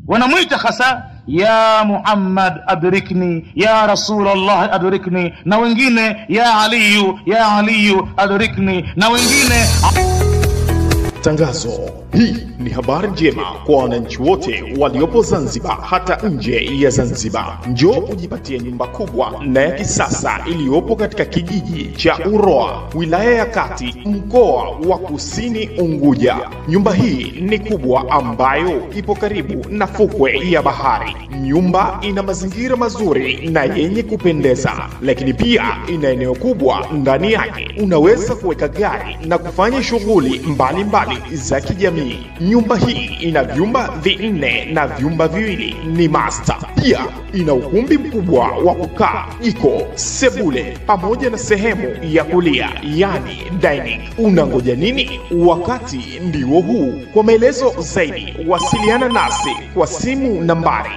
wanamuita hasa ya Muhammad adrikni, ya Rasulullah adrikni, na wengine ya Aliyu adrikni, na wengine. Tangazo: hii ni habari njema kwa wananchi wote waliopo Zanzibar hata nje ya Zanzibar. Njoo ujipatie nyumba kubwa na ya kisasa iliyopo katika kijiji cha Uroa, wilaya ya Kati, mkoa wa Kusini Unguja. Nyumba hii ni kubwa ambayo ipo karibu na fukwe ya bahari. Nyumba ina mazingira mazuri na yenye kupendeza, lakini pia ina eneo kubwa ndani yake. Unaweza kuweka gari na kufanya shughuli mbalimbali za kijamii. Nyumba hii ina vyumba 4 na vyumba 2 ni master. Pia ina ukumbi mkubwa wa kukaa, iko sebule pamoja na sehemu ya kulia, yani dining. Unangoja nini? Wakati ndio huu. Kwa maelezo zaidi wasiliana nasi kwa simu nambari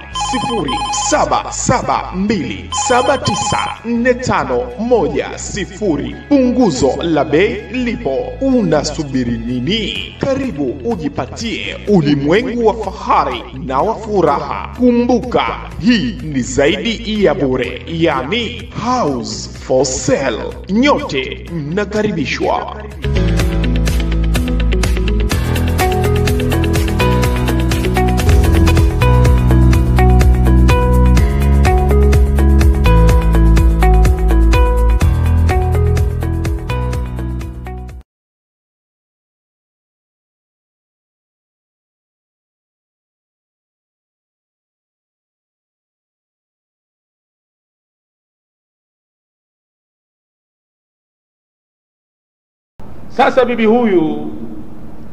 0772794510. Punguzo la bei lipo. Unasubiri nini? Karibu ujipatie ulimwengu wa fahari na wa furaha. Kumbuka, hii ni zaidi ya bure, yani house for sale. Nyote mnakaribishwa. Sasa bibi huyu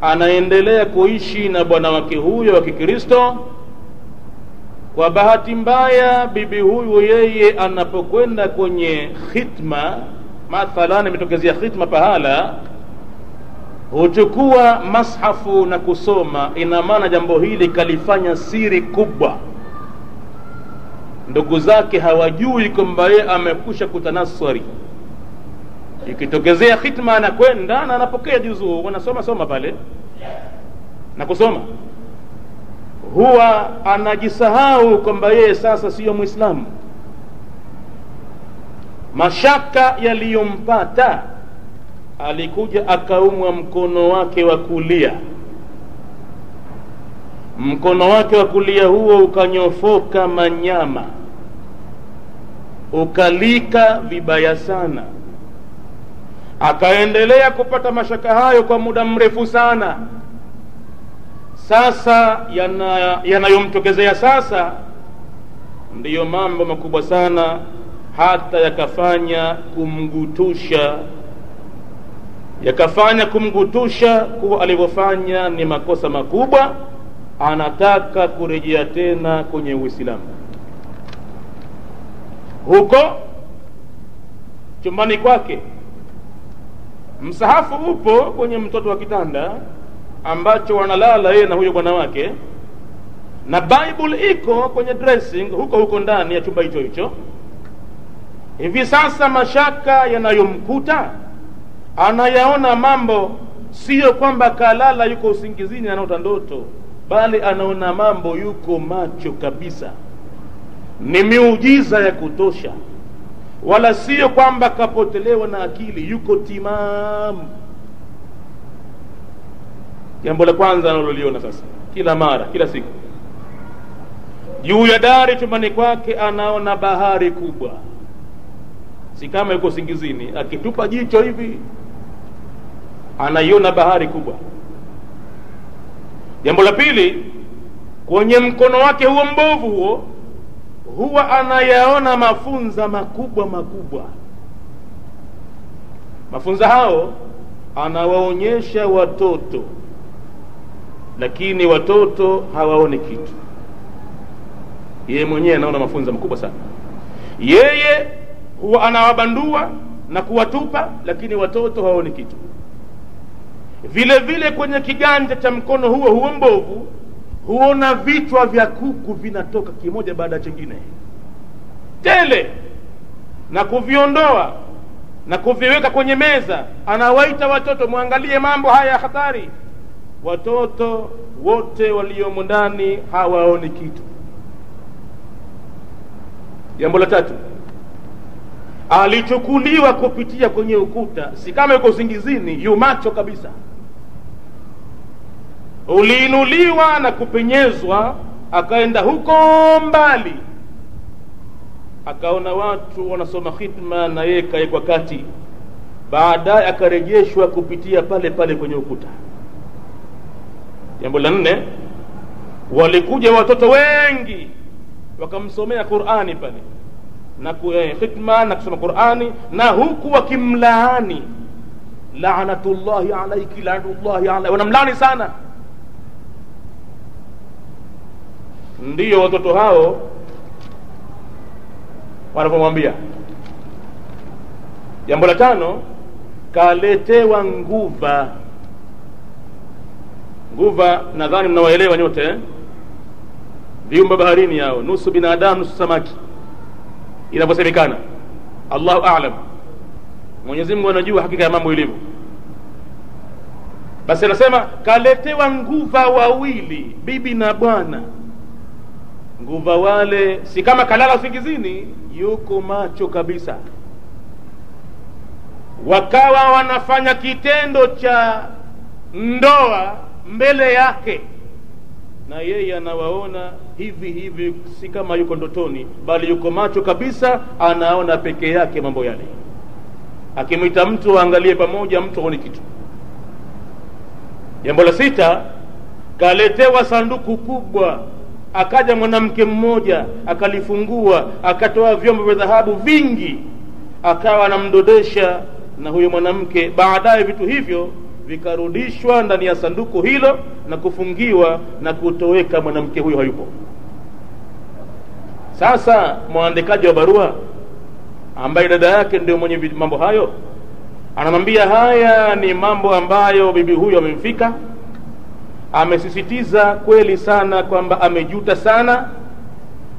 anaendelea kuishi na bwana wake huyo wa Kikristo. Kwa bahati mbaya, bibi huyu yeye anapokwenda kwenye khitma, mathalan imetokezea khitma pahala, huchukua mashafu na kusoma. Ina maana jambo hili kalifanya siri kubwa, ndugu zake hawajui kwamba yeye amekusha kutanaswari. Ikitokezea khitma anakwenda na anapokea juzuu, wanasoma pale na kusoma, huwa anajisahau kwamba yeye sasa sio Muislamu. Mashaka yaliyompata, alikuja akaumwa mkono wake wa kulia. Mkono wake wa kulia huo ukanyofoka manyama, ukalika vibaya sana. Akaendelea kupata mashaka hayo kwa muda mrefu sana. Sasa yanayomtokezea sasa ndiyo mambo makubwa sana, hata yakafanya kumgutusha kuwa alivyofanya ni makosa makubwa. Anataka kurejea tena kwenye Uislamu. Huko chumbani kwake msahafu upo kwenye mtoto wa kitanda ambacho wanalala yeye na huyo bwana wake, na Bible iko kwenye dressing huko ndani ya chumba hicho. Hivi sasa mashaka yanayomkuta, anayaona mambo, sio kwamba kalala yuko usingizini anaota ndoto, bali anaona mambo, yuko macho kabisa. Ni miujiza ya kutosha, wala sio kwamba kapotelewa na akili, yuko timamu. Jambo la kwanza analoliona sasa, kila siku, juu ya dari chumbani kwake anaona bahari kubwa, si kama yuko singizini. Akitupa jicho hivi anaiona bahari kubwa. Jambo la pili, kwenye mkono wake huo mbovu huo, huwa anayaona mafunza makubwa. Mafunza hao anawaonyesha watoto, lakini watoto hawaoni kitu. Yeye mwenyewe anaona mafunza makubwa sana. Yeye huwa anawabandua na kuwatupa, lakini watoto hawaoni kitu. Vile vile kwenye kiganja cha mkono huo mbovu, huona vichwa vya kuku vinatoka kimoja baada ya kingine tele, na kuviondoa na kuviweka kwenye meza. Anawaita watoto, muangalie mambo haya ya hatari. watoto wote waliomo ndani hawaoni kitu. Jambo la tatu, alichukuliwa kupitia kwenye ukuta, si kama yuko usingizini, yu macho kabisa. Uliinuliwa na kupenyezwa, akaenda huko mbali, akaona watu wanasoma khitma na yeye kaekwa kati. Baadaye akarejeshwa kupitia pale pale kwenye ukuta. Jambo la nne, walikuja watoto wengi wakamsomea Qur'ani pale na khitma na kusoma Qur'ani, na huku wakimlaani, la'natullahi alayki, la'natullahi alayhi, wanamlaani sana. Ndiyo watoto hao wanapomwambia. Jambo la tano, kaletewa nguva. Nguva nadhani mnawaelewa nyote, viumbe baharini hao, nusu binadamu nusu samaki inaposemekana. Allahu a'lam, Mwenyezi Mungu anajua hakika ya mambo ilivyo. Basi anasema kaletewa nguva wawili, bibi na bwana. Nguva wale si kama kalala usingizini, yuko macho kabisa. Wakawa wanafanya kitendo cha ndoa mbele yake, na yeye anawaona hivi hivi, si kama yuko ndotoni, bali yuko macho kabisa, anaona peke yake mambo yale. Akimwita mtu angalie pamoja, mtu haoni kitu. Jambo la sita, kaletewa sanduku kubwa. Akaja mwanamke mmoja, akalifungua, akatoa vyombo vya dhahabu vingi, akawa anamdodesha na huyo mwanamke. Baadaye vitu hivyo vikarudishwa ndani ya sanduku hilo na kufungiwa na kutoweka, mwanamke huyo hayupo. Sasa mwandikaji wa barua ambaye dada yake ndio mwenye mambo hayo anamwambia, haya ni mambo ambayo bibi huyo amemfika. Amesisitiza kweli sana kwamba amejuta sana,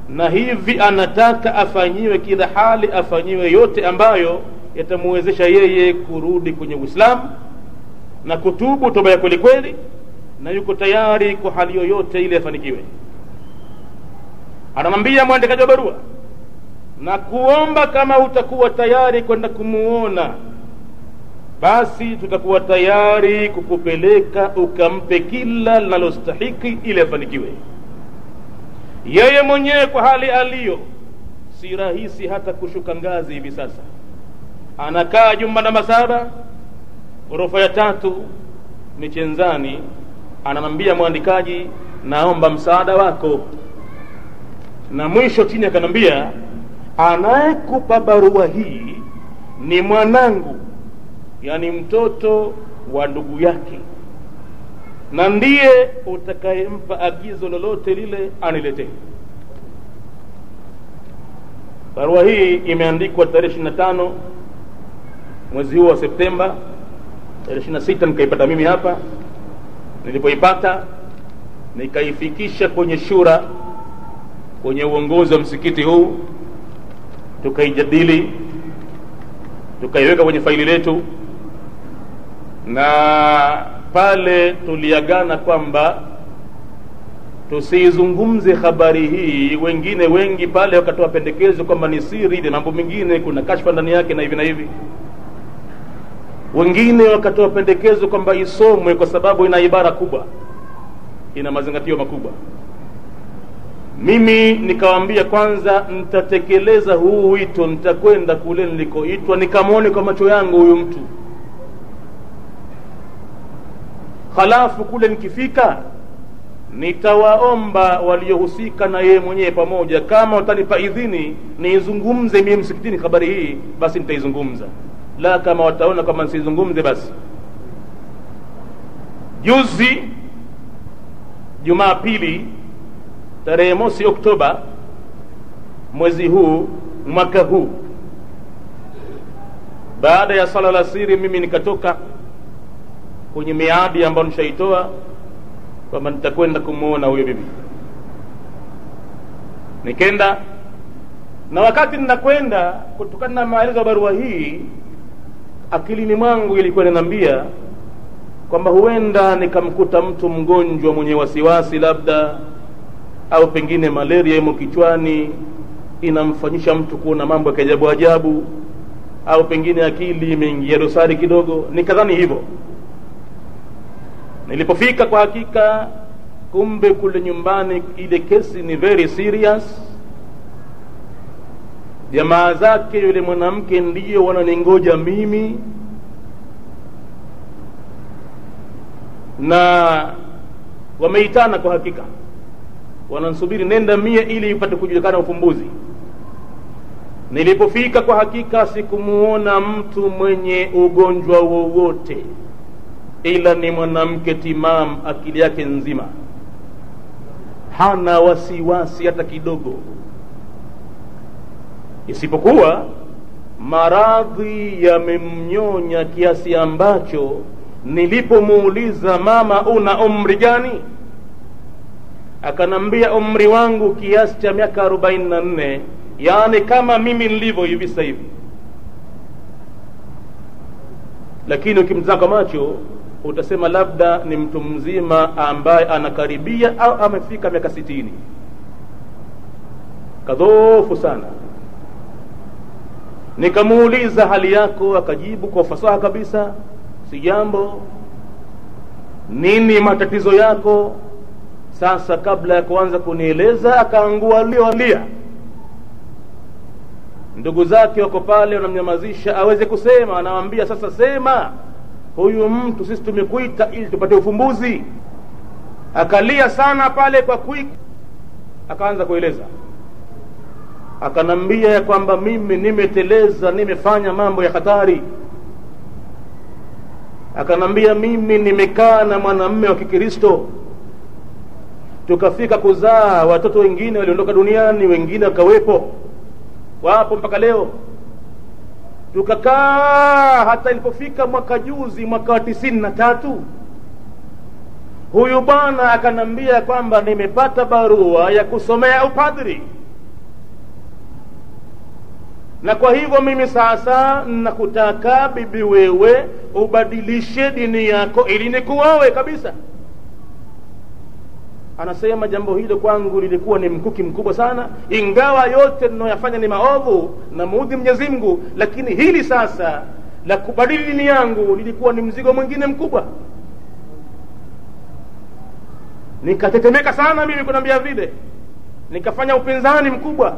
na hivi anataka afanyiwe kila hali, afanyiwe yote ambayo yatamuwezesha yeye kurudi kwenye Uislamu na kutubu toba ya kweli kweli, na yuko tayari kwa hali yoyote ile afanikiwe. Anamwambia mwandikaji wa barua, na kuomba kama utakuwa tayari kwenda kumuona, basi tutakuwa tayari kukupeleka ukampe kila linalostahiki ili afanikiwe. Yeye mwenyewe kwa hali aliyo, si rahisi hata kushuka ngazi hivi sasa. Anakaa jumba namba 7, ghorofa ya 3 Michenzani. Anamwambia mwandikaji, naomba msaada wako. Na mwisho chini akanambia, anayekupa barua hii ni mwanangu, yani mtoto wa ndugu yake, na ndiye utakayempa agizo lolote lile aniletee. Barua hii imeandikwa tarehe 25 mwezi huu wa Septemba. Tarehe 26 nikaipata mimi hapa. Nilipoipata nikaifikisha kwenye shura, kwenye uongozi wa msikiti huu, tukaijadili, tukaiweka kwenye faili letu, na pale tuliagana kwamba tusizungumze habari hii. Wengine wengi pale wakatoa pendekezo kwamba ni siri, na mambo mengine kuna kashfa ndani yake na hivi na hivi. Wengine wakatoa pendekezo kwamba isomwe kwa sababu ina ibara kubwa, ina mazingatio makubwa. Mimi nikawaambia, kwanza nitatekeleza huu wito, nitakwenda kule nilikoitwa nikamwone kwa macho yangu huyu mtu. Halafu kule nikifika nitawaomba waliohusika na yeye mwenyewe pamoja, kama watanipa idhini niizungumze mimi msikitini habari hii, basi nitaizungumza. La kama wataona kama nisizungumze basi. Juzi Jumapili tarehe 1 Oktoba mwezi huu mwaka huu, baada ya sala la siri, mimi nikatoka kwenye miadi ambayo nishaitoa kwamba nitakwenda kumuona huyo bibi. Nikenda, na wakati ninakwenda, kutokana na maelezo ya barua hii, akilini mwangu ilikuwa inaniambia kwamba huenda nikamkuta mtu mgonjwa mwenye wasiwasi labda, au pengine malaria imo kichwani inamfanyisha mtu kuona mambo ya ajabu ajabu, au pengine akili imeingia dosari kidogo, nikadhani hivyo. Nilipofika kwa hakika, kumbe kule nyumbani ile kesi ni very serious. Jamaa zake yule mwanamke ndio wananingoja mimi, na wameitana kwa hakika, wanansubiri nenda mie ili ipate kujulikana ufumbuzi. Nilipofika kwa hakika, sikumuona mtu mwenye ugonjwa wowote, ila ni mwanamke timam, akili yake nzima, hana wasiwasi hata kidogo, isipokuwa maradhi yamemnyonya kiasi ambacho nilipomuuliza, mama una umri gani? Akanambia umri wangu kiasi cha miaka 44, yani kama mimi nilivyo hivi sasa hivi. Lakini ukimtazama macho utasema labda ni mtu mzima ambaye anakaribia au amefika miaka 60. Kadhofu sana. Nikamuuliza hali yako, akajibu kwa fasaha kabisa, si jambo. Nini matatizo yako? Sasa kabla ya kuanza kunieleza akaangua lia. Ndugu zake wako pale wanamnyamazisha aweze kusema, anawaambia sasa sema, huyu mtu sisi tumekuita ili tupate ufumbuzi. Akalia sana pale kwa quick, akaanza kueleza. Akanambia ya kwamba mimi nimeteleza, nimefanya mambo ya hatari. Akanambia mimi nimekaa na mwanamume wa Kikristo, tukafika kuzaa watoto, wengine waliondoka duniani, wengine wakawepo, wapo mpaka leo. Tukakaa hata ilipofika mwaka juzi, mwaka wa 93, huyu bwana akanambia kwamba nimepata barua ya kusomea upadri, na kwa hivyo mimi sasa nakutaka bibi wewe ubadilishe dini yako ili nikuoe kabisa. Anasema jambo hilo kwangu lilikuwa ni mkuki mkubwa sana, ingawa yote ninayoyafanya ni maovu na muudhi Mwenyezi Mungu, lakini hili sasa la kubadili dini yangu lilikuwa ni mzigo mwingine mkubwa. Nikatetemeka sana mimi kunambia vile, nikafanya upinzani mkubwa,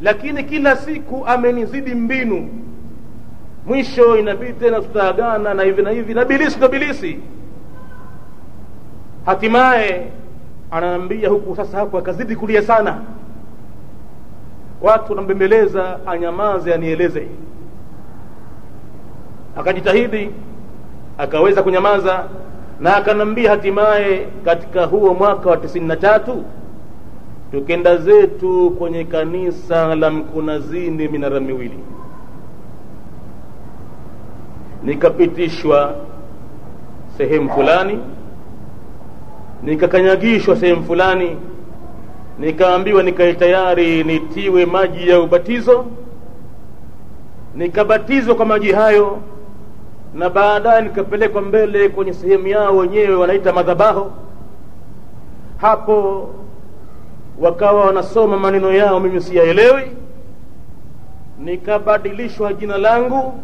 lakini kila siku amenizidi mbinu. Mwisho inabidi tena tutaagana na hivi na hivi, na bilisi. Hatimaye ananiambia huku sasa, hapo akazidi kulia sana, watu wanambembeleza anyamaze anieleze. Akajitahidi akaweza kunyamaza, na akanambia hatimaye katika huo mwaka wa 93 tukenda zetu kwenye kanisa la Mkunazini minara miwili. Nikapitishwa sehemu fulani, nikakanyagishwa sehemu fulani, nikaambiwa nikae tayari nitiwe maji ya ubatizo. Nikabatizwa kwa maji hayo, na baadaye nikapelekwa mbele kwenye sehemu yao wenyewe wanaita madhabahu. Hapo wakawa wanasoma maneno yao, mimi siyaelewi. Nikabadilishwa jina langu,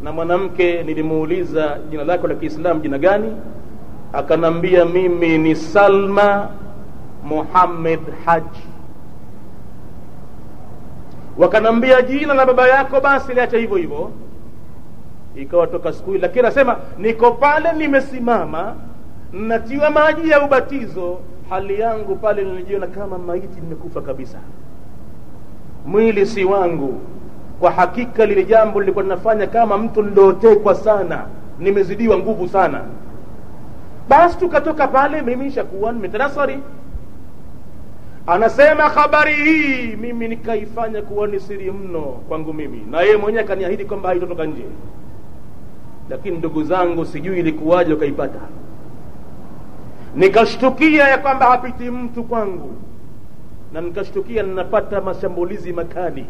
na mwanamke nilimuuliza jina lako la Kiislamu jina gani? Akanambia mimi ni Salma Muhammad Haji. Wakanambia jina la baba yako basi liacha hivyo hivyo. Ikawa toka siku ile, lakini nasema niko pale nimesimama natiwa maji ya ubatizo, hali yangu pale nilijiona kama maiti, nimekufa kabisa, mwili si wangu. Kwa hakika lile jambo lilikuwa linafanya kama mtu niliotekwa sana, nimezidiwa nguvu sana. Basi tukatoka pale, mimi nishakuwa nimetanasari. Anasema habari hii mimi nikaifanya kuwa ni siri mno kwangu mimi, na yeye mwenyewe kaniahidi kwamba haitotoka nje. Lakini ndugu zangu, sijui ilikuwaje ukaipata. Nikashtukia ya kwamba hapiti mtu kwangu, na nikashtukia ninapata mashambulizi makali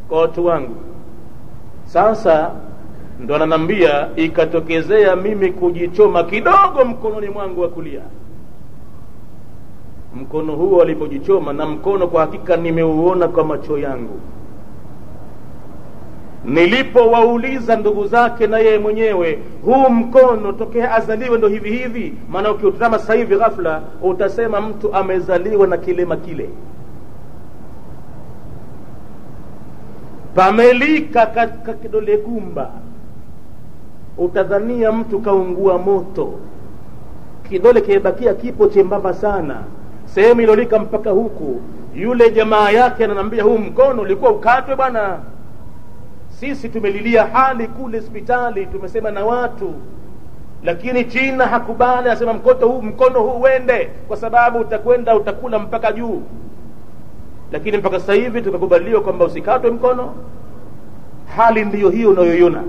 kwa watu wangu. Sasa ndo ananiambia ikatokezea mimi kujichoma kidogo mkononi mwangu wa kulia. Mkono huo alipojichoma, na mkono kwa hakika nimeuona kwa macho yangu, nilipowauliza ndugu zake na yeye mwenyewe, huu mkono tokea azaliwe ndo hivi hivi? Maana ukiutazama sasa hivi ghafla utasema mtu amezaliwa na kilema kile. Pamelika katika kidole gumba, utadhania mtu kaungua moto. Kidole kimebakia kipo chembamba sana, sehemu ilolika mpaka huku. Yule jamaa yake ananiambia, huu mkono ulikuwa ukatwe bwana. Sisi tumelilia hali kule hospitali, tumesema na watu, lakini China hakubali, asema mkono huu uende, kwa sababu utakwenda utakula mpaka juu. Lakini mpaka sasa hivi tukakubaliwa kwamba usikatwe mkono. Hali ndiyo hiyo unayoiona.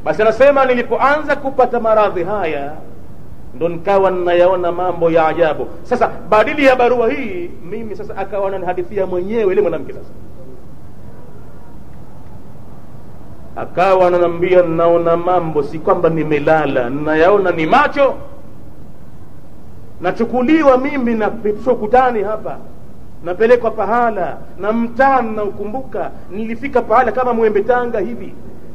Basi anasema nilipoanza kupata maradhi haya ndo nikawa ninayaona mambo ya ajabu. Sasa badili ya barua hii, mimi sasa akawa ananihadithia mwenyewe ile mwanamke. Sasa akawa ananiambia, naona mambo, si kwamba nimelala, ninayaona ni macho. Nachukuliwa mimi na petro kutani hapa, napelekwa pahala na mtani, na ukumbuka nilifika pahala kama Mwembe Tanga hivi.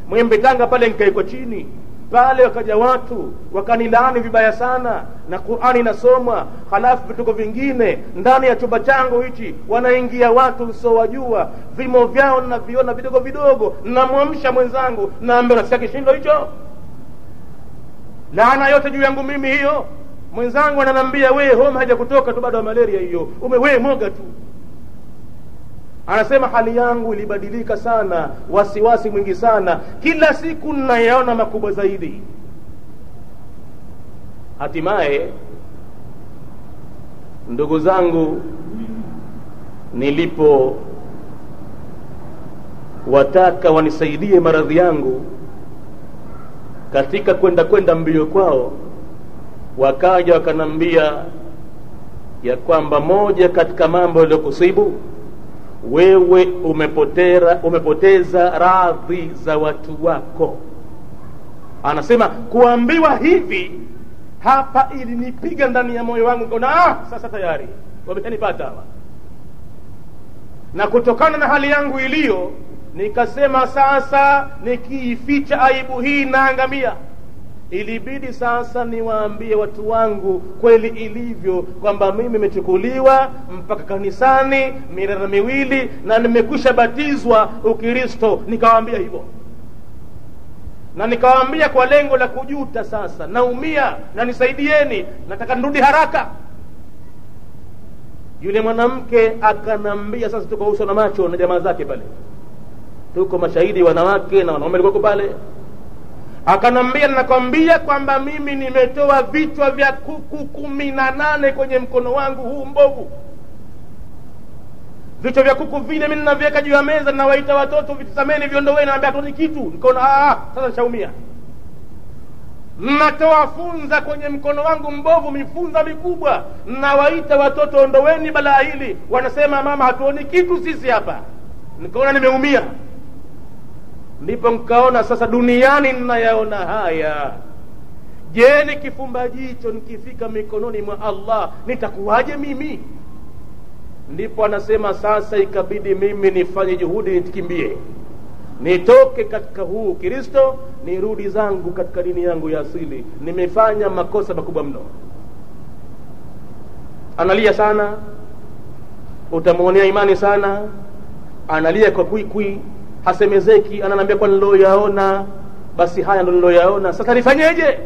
Mwembe Tanga pale nikaekwa chini pale, wakaja watu wakanilaani vibaya sana, na Qur'ani inasomwa, halafu vituko vingine ndani ya chumba changu hichi, wanaingia watu usowajua, vimo vyao na viona vidogo vidogo. Namwamsha mwenzangu, naambia unasikia kishindo hicho? Laana yote juu yangu mimi hiyo. Mwenzangu ananiambia, wewe homa haja kutoka tu, bado wa malaria hiyo, wewe moga tu. Anasema hali yangu ilibadilika sana, wasiwasi mwingi sana, kila siku ninayaona makubwa zaidi. Hatimaye ndugu zangu, nilipo wataka wanisaidie maradhi yangu, katika kwenda mbio kwao, wakaja wakanambia ya kwamba moja katika mambo yaliyokusibu wewe, umepoteza radhi za watu wako. Anasema kuambiwa hivi hapa ilinipiga ndani ya moyo wangu, nikaona sasa tayari wamenipata hawa. Na kutokana na hali yangu iliyo, nikasema sasa nikiificha aibu hii naangamia. Ilibidi sasa niwaambie watu wangu kweli ilivyo, kwamba mimi nimechukuliwa mpaka kanisani mirara miwili na nimekwisha batizwa Ukristo. Nikawaambia hivyo, na nikawaambia kwa lengo la kujuta. Sasa naumia na nisaidieni, nataka nirudi haraka. Yule mwanamke akanambia, sasa tuko uso na macho na jamaa zake pale, tuko mashahidi wanawake na wanaume wako pale. Akanambia, nakwambia kwamba mimi nimetoa vichwa vya kuku 18 kwenye mkono wangu huu mbovu. Vichwa vya kuku vile mimi ninaviweka juu ya meza, na waita watoto, vitazameni viondoweni, naambia tu ni kitu. Nikaona sasa nishaumia. Natoa funza kwenye mkono wangu mbovu, mifunza mikubwa, na waita watoto, ondoweni balaa hili. Wanasema, mama, hatuoni kitu sisi hapa. Nikaona nimeumia. Ndipo nikaona sasa duniani ninayaona haya. Je, nikifumba jicho nikifika mikononi mwa Allah nitakuwaje mimi? Ndipo anasema sasa ikabidi mimi nifanye juhudi, nitikimbie, nitoke katika huu Kristo, nirudi zangu katika dini yangu ya asili. Nimefanya makosa makubwa mno. Analia sana, utamuonea imani sana, analia kwa kwikwi, hasemezeki. Ananiambia, kwa niloyaona, basi haya ndo niloyaona, sasa nifanyeje?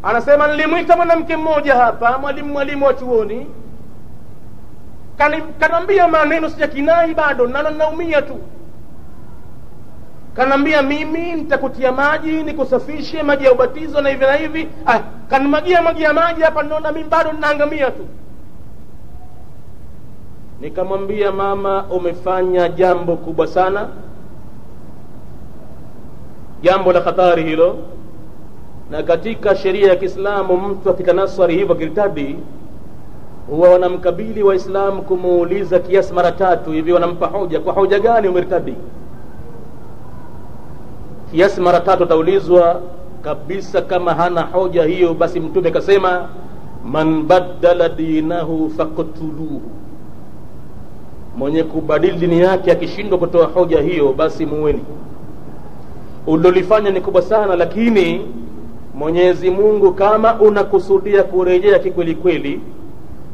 Anasema, nilimwita mwanamke mmoja hapa, mwalimu wa chuoni, kanambia maneno sijakinai bado, naumia tu. Kanambia, mimi nitakutia maji nikusafishe, maji ya ubatizo na hivi na hivi. Kanimwagia maji hapa, naona mimi bado ninaangamia tu. Nikamwambia, mama, umefanya jambo kubwa sana, jambo la hatari hilo. Na katika sheria ya Kiislamu mtu akitanaswari hivyo kirtadi, huwa wanamkabili Waislamu kumuuliza kiasi mara 3 hivi, wanampa hoja. Kwa hoja gani umertadi? kiasi mara 3 taulizwa kabisa. Kama hana hoja hiyo, basi mtume kasema man baddala dinahu faqtuluhu, mwenye kubadili dini yake akishindwa kutoa hoja hiyo basi muweni. Ulilofanya ni kubwa sana, lakini Mwenyezi Mungu kama unakusudia kurejea kikweli kweli,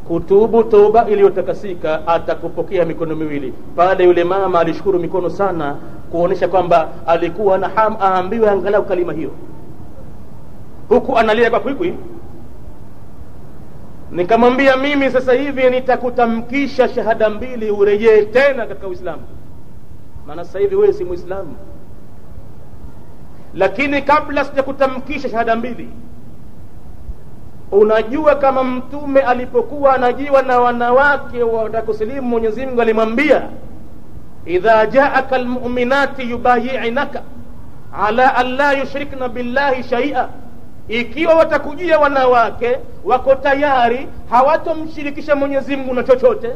kutubu toba iliyotakasika, atakupokea mikono miwili. Pale yule mama alishukuru mikono sana, kuonesha kwamba alikuwa na aambiwe angalau kalima hiyo, huku analia kwa kwikwi. Nikamwambia mimi sasa hivi nitakutamkisha shahada 2 urejee tena katika Uislamu, maana sasa hivi wewe si Muislamu. Lakini kabla sijakutamkisha shahada 2, unajua kama mtume alipokuwa anajiwa na wanawake watakusilimu, Mwenyezi Mungu alimwambia idha ja'aka almu'minati yubayi'naka ala an la yushrikna billahi shay'a, ikiwa watakujia wanawake wako tayari hawatomshirikisha Mwenyezi Mungu na chochote,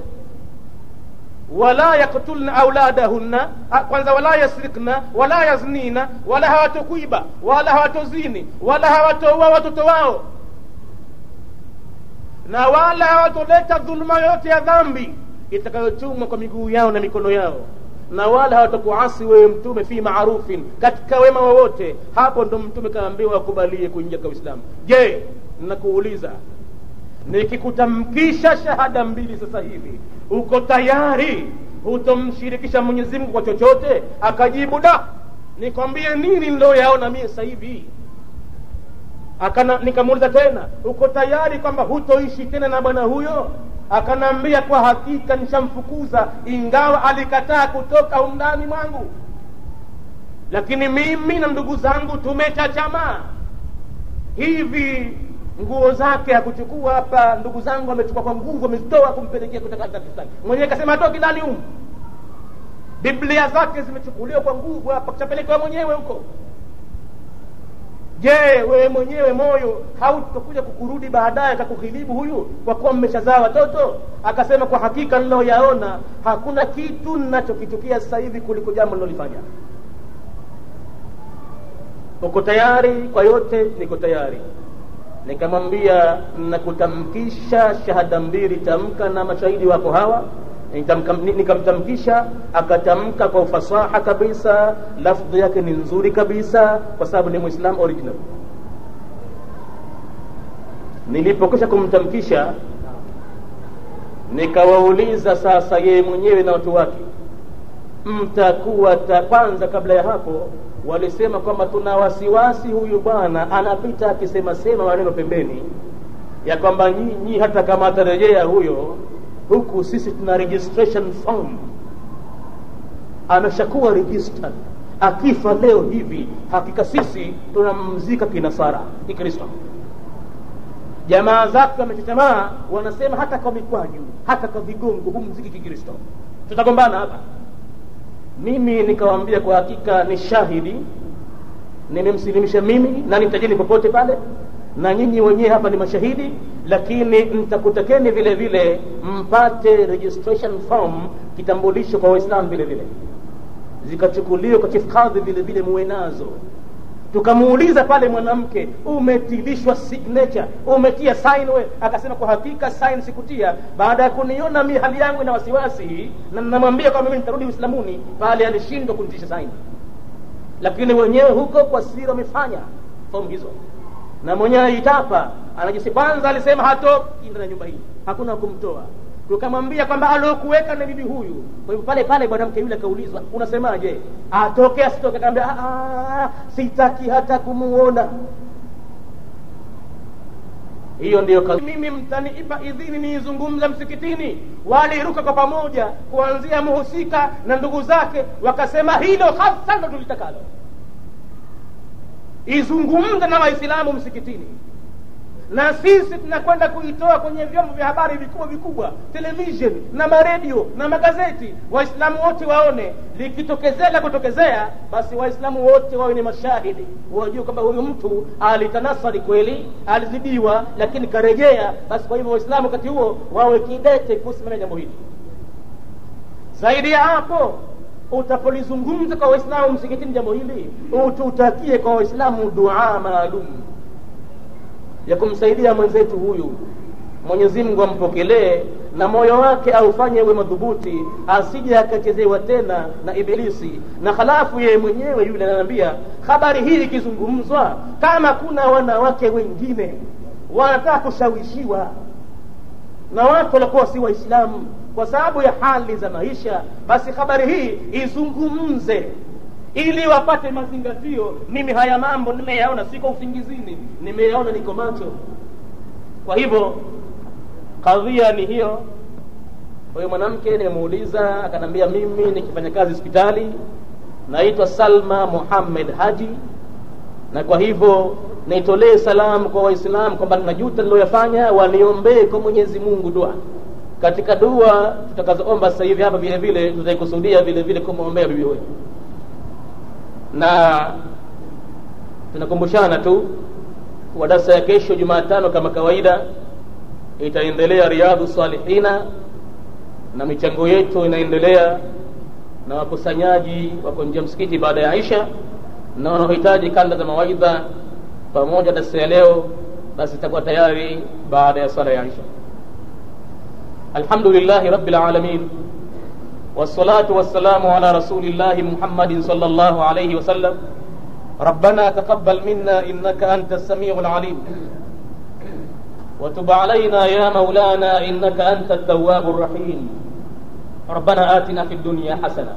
wala yaqtulna auladahunna, kwanza wala yasrikna wala yaznina, wala hawatokuiba wala hawatozini wala hawatoua watoto wao, na wala hawatoleta dhulma yote ya dhambi itakayotumwa kwa miguu yao na mikono yao, na wala hawatakuasi wewe mtume fi maarufin, katika wema wowote. Hapo ndo mtume kaambiwa akubalie kuingia kwa Uislamu. Je, nakuuliza, nikikutamkisha shahada 2 sasa hivi, uko tayari hutomshirikisha Mwenyezi Mungu kwa chochote? Akajibu da. Nikwambie nini ndio yaona mimi sasa hivi? Nikamuuliza tena, uko tayari kwamba hutoishi tena na bwana huyo? Akanambia kwa hakika nishamfukuza, ingawa alikataa kutoka undani mwangu, lakini mimi na ndugu zangu tumechachama hivi. Nguo zake hakuchukua hapa, ndugu zangu wamechukua kwa nguvu, wametoa kumpelekea kutoka Pakistan. Mwenyewe akasema atoki ndani huko. Biblia zake zimechukuliwa kwa nguvu hapa, kutapelekwa mwenyewe huko. Je, wewe mwenyewe moyo hautakuja kukurudi baadaye akakughilibu huyu kwa kuwa mmeshazaa watoto? Akasema kwa hakika ninayoyaona hakuna kitu ninachokitukia sasa hivi kuliko jambo nilolifanya. Uko tayari kwa yote? Niko tayari. Nikamwambia nakutamkisha shahada 2, tamka na mashahidi wako hawa. Nikamtamkisha, akatamka kwa ufasaha kabisa, lafdhi yake ni nzuri kabisa kwa sababu ni Muislam original. Nilipokwisha kumtamkisha, nikawauliza sasa yeye mwenyewe na watu wake, mtakuwa kwanza. Kabla ya hapo walisema kwamba tuna wasiwasi huyu bwana anapita akisema maneno pembeni ya kwamba nyinyi hata kama atarejea huyo, huku sisi tuna registration form, ameshakuwa registered, akifa leo hivi hakika sisi tunamzika kinasara Kikristo. Jamaa zake wametetemaa, wanasema hata kwa mikwaju, hata kwa vigongo humziki Kikristo, tutagombana hapa. Mimi nikawaambia kwa hakika ni shahidi, nimemsilimisha mimi na nitajeni popote pale, na nyinyi wenyewe hapa ni mashahidi, lakini nitakutakeni vile vile mpate registration form, kitambulisho kwa Waislamu vile vile, zikachukuliwa kwa chief kadhi vile vile muwe nazo. Tukamuuliza pale mwanamke, umetilishwa signature, umetia sign we? Akasema kwa hakika sign sikutia, baada ya kuniona mimi hali yangu na wasiwasi na namwambia kwa mimi nitarudi Uislamuni, pale alishindwa kunitisha sign. Lakini wenyewe huko kwa siri wamefanya form hizo, na mwenyewe aitapa anajisi. Kwanza alisema hatoki ndani ya nyumba hii, hakuna kumtoa. Tukamwambia kwamba alokuweka na bibi huyu. Kwa hivyo pale pale mwanamke yule kaulizwa, unasemaje, atoke asitoke? Akamwambia sitaki hata kumuona. Hiyo ndio kazi. Mimi mtaniipa idhini nizungumza msikitini? Waliruka kwa pamoja, kuanzia muhusika na ndugu zake, wakasema hilo hasa ndo tulitakalo, izungumza na Waislamu msikitini. Na sisi tunakwenda kuitoa kwenye vyombo vya habari vikubwa, television na maredio na magazeti, Waislamu wote waone. Likitokezea kutokezea, basi Waislamu wote wawe ni mashahidi, wajue kwamba huyu mtu alitanasari kweli, alizidiwa lakini karejea. Basi kwa hivyo Waislamu wakati huo wawe kidete kusimamia jambo hili. Zaidi ya hapo, utapolizungumza kwa Waislamu msikitini jambo hili, ututakie kwa Waislamu dua maalum ya kumsaidia mwenzetu huyu. Mwenyezi Mungu ampokelee na moyo wake aufanye uwe madhubuti, asije akachezewa tena na ibilisi. Na halafu yeye mwenyewe yule ananiambia, habari hii ikizungumzwa, kama kuna wanawake wengine wanataka kushawishiwa na watu walikuwa si Waislamu kwa sababu ya hali za maisha, basi habari hii izungumze ili wapate mazingatio. Mimi haya mambo nimeyaona, siko usingizini, nimeyaona, niko macho. Kwa hivyo kadhia ni hiyo. Huyo mwanamke nimemuuliza, akanambia mimi nikifanya kazi hospitali, naitwa Salma Muhammad Haji, na kwa hivyo naitolee salamu kwa Waislamu kwamba ninajuta niloyafanya, waniombee kwa Mwenyezi Mungu dua. Katika dua tutakazoomba sasa hivi hapa vile vile tutaikusudia vile vile kumwombea bibi huyo. Na tunakumbushana tu kwa darasa ya kesho Jumatano kama kawaida itaendelea Riyadhus Salihina, na michango yetu inaendelea, na wakusanyaji wako nje msikiti baada ya Aisha, na wanaohitaji kanda za mawaidha pamoja na darasa leo basi itakuwa tayari baada ya sala ya Aisha. Alhamdulillahi Rabbil Alamin, wassalatu wassalamu ala rasulillahi Muhammadin sallallahu alayhi wa sallam. Rabbana taqabbal minna innaka antas samiul alim, وتب علينا يا مولانا إنك أنت التواب الرحيم. ربنا آتنا في الدنيا حسنة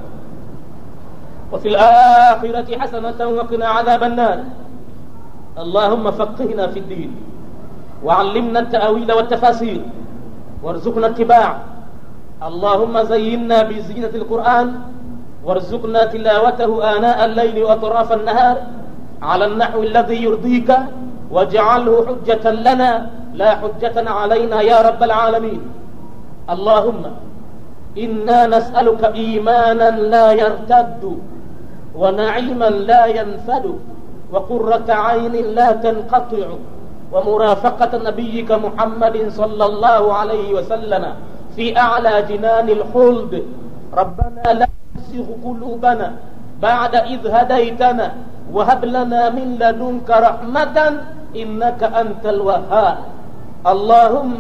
وفي الآخرة حسنة وقنا عذاب النار. اللهم فقهنا في الدين وعلمنا التأويل والتفاسير وارزقنا اتباع. اللهم زينا بزينة القرآن وارزقنا تلاوته آناء الليل وأطراف النهار على النحو الذي يرضيك، واجعله حجة لنا لا حجة علينا يا رب العالمين. اللهم إنا نسألك إيمانا لا يرتد، ونعيما لا ينفد، وقرة عين لا تنقطع، ومرافقة نبيك محمد صلى الله عليه وسلم في أعلى جنان الخلد. ربنا لا تزغ قلوبنا بعد إذ هديتنا، وهب لنا من لدنك رحمة إنك أنت الوهاب. اللهم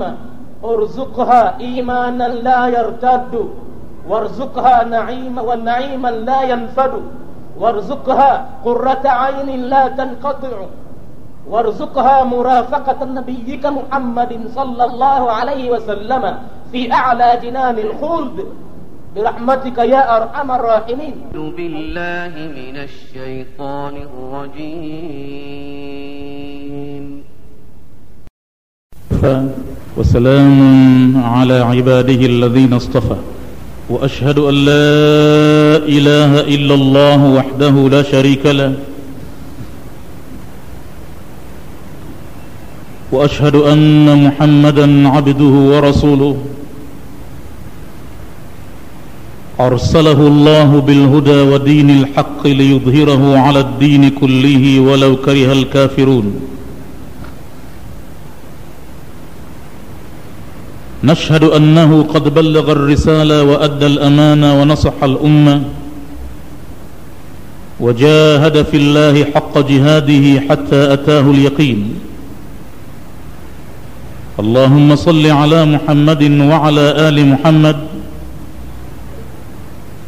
ارزقها إيمانا لا يرتد، وارزقها نعيما لا ينفد، وارزقها قرة عين لا تنقطع، وارزقها مرافقة نبيك محمد صلى الله عليه وسلم في أعلى جنان الخلد برحمتك يا أرحم الراحمين. بالله من الشيطان الرجيم. وسلام على عباده الذين اصطفى، وأشهد أن لا إله إلا الله وحده لا شريك له، وأشهد أن محمدا عبده ورسوله أرسله الله بالهدى ودين الحق ليظهره على الدين كله ولو كره الكافرون. نشهد أنه قد بلغ الرسالة وأدى الأمانة ونصح الأمة، وجاهد في الله حق جهاده حتى أتاه اليقين. اللهم صل على محمد وعلى آل محمد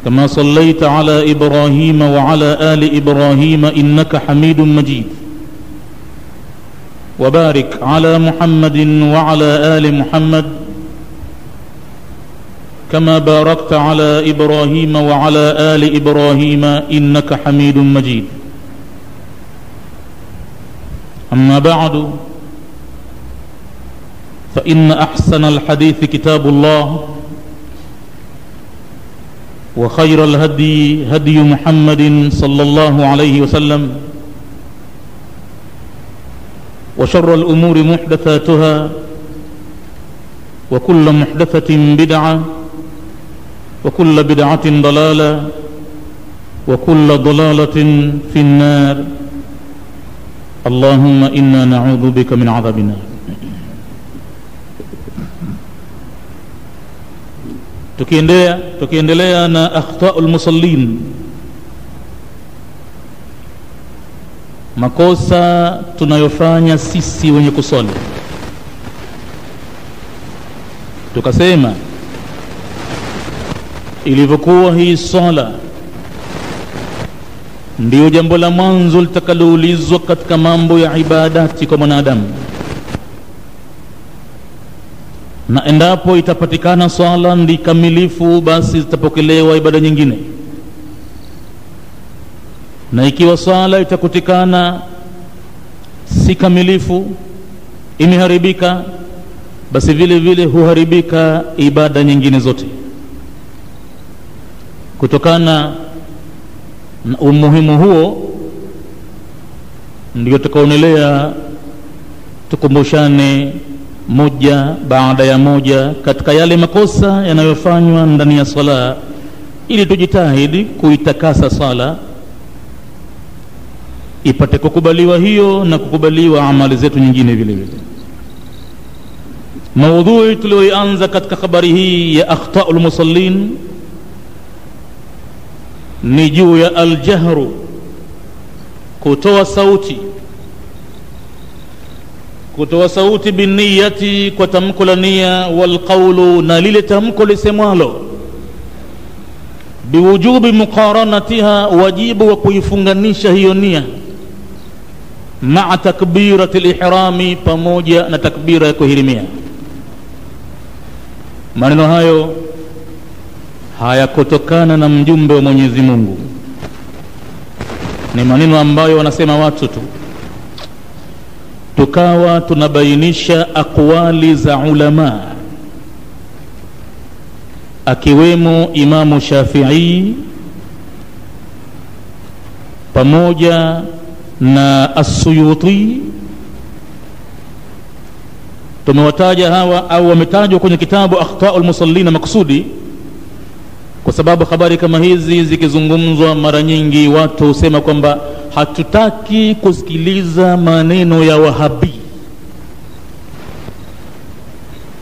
كما صليت على إبراهيم وعلى آل إبراهيم إنك حميد مجيد، وبارك على محمد وعلى آل محمد كما باركت على إبراهيم وعلى آل إبراهيم إنك حميد مجيد. أما بعد، فإن أحسن الحديث كتاب الله، وخير الهدي هدي محمد صلى الله عليه وسلم، وشر الأمور محدثاتها، وكل محدثة بدعة، وكل بدعة ضلالة، وكل ضلالة في النار. اللهم إنا نعوذ بك من عذاب النار. tukiendelea na akhta'ul musallin, makosa tunayofanya sisi wenye kusali. Tukasema ilivyokuwa hii swala ndio jambo la mwanzo litakaloulizwa katika mambo ya ibadati kwa mwanadamu, na endapo itapatikana swala ndi kamilifu, basi zitapokelewa ibada nyingine, na ikiwa swala itakutikana si kamilifu, imeharibika, basi vile vile huharibika ibada nyingine zote. Kutokana na umuhimu huo, ndio tukaonelea tukumbushane moja baada ya moja katika yale makosa yanayofanywa ndani ya sala, ili tujitahidi kuitakasa sala ipate kukubaliwa hiyo na kukubaliwa amali zetu nyingine vile vile. Maudhui tulioanza katika habari hii ya akhta'ul musallin ni juu ya aljahru, kutoa sauti biniyati, kwa tamko la nia, walqawlu, na lile tamko lisemwalo, biwujubi muqaranatiha, wajibu wa kuifunganisha hiyo nia, ma'a takbirati lihrami, pamoja na takbira ya kuhirimia. Maneno hayo hayakutokana na mjumbe wa Mwenyezi Mungu, ni maneno ambayo wanasema watu tu. Tukawa tunabainisha aqwali za ulama, akiwemo Imamu Shafi'i pamoja na As-Suyuti. Tumewataja hawa au wametajwa kwenye kitabu Akhta'ul Musallin maksudi, kwa sababu habari kama hizi zikizungumzwa mara nyingi watu husema kwamba hatutaki kusikiliza maneno ya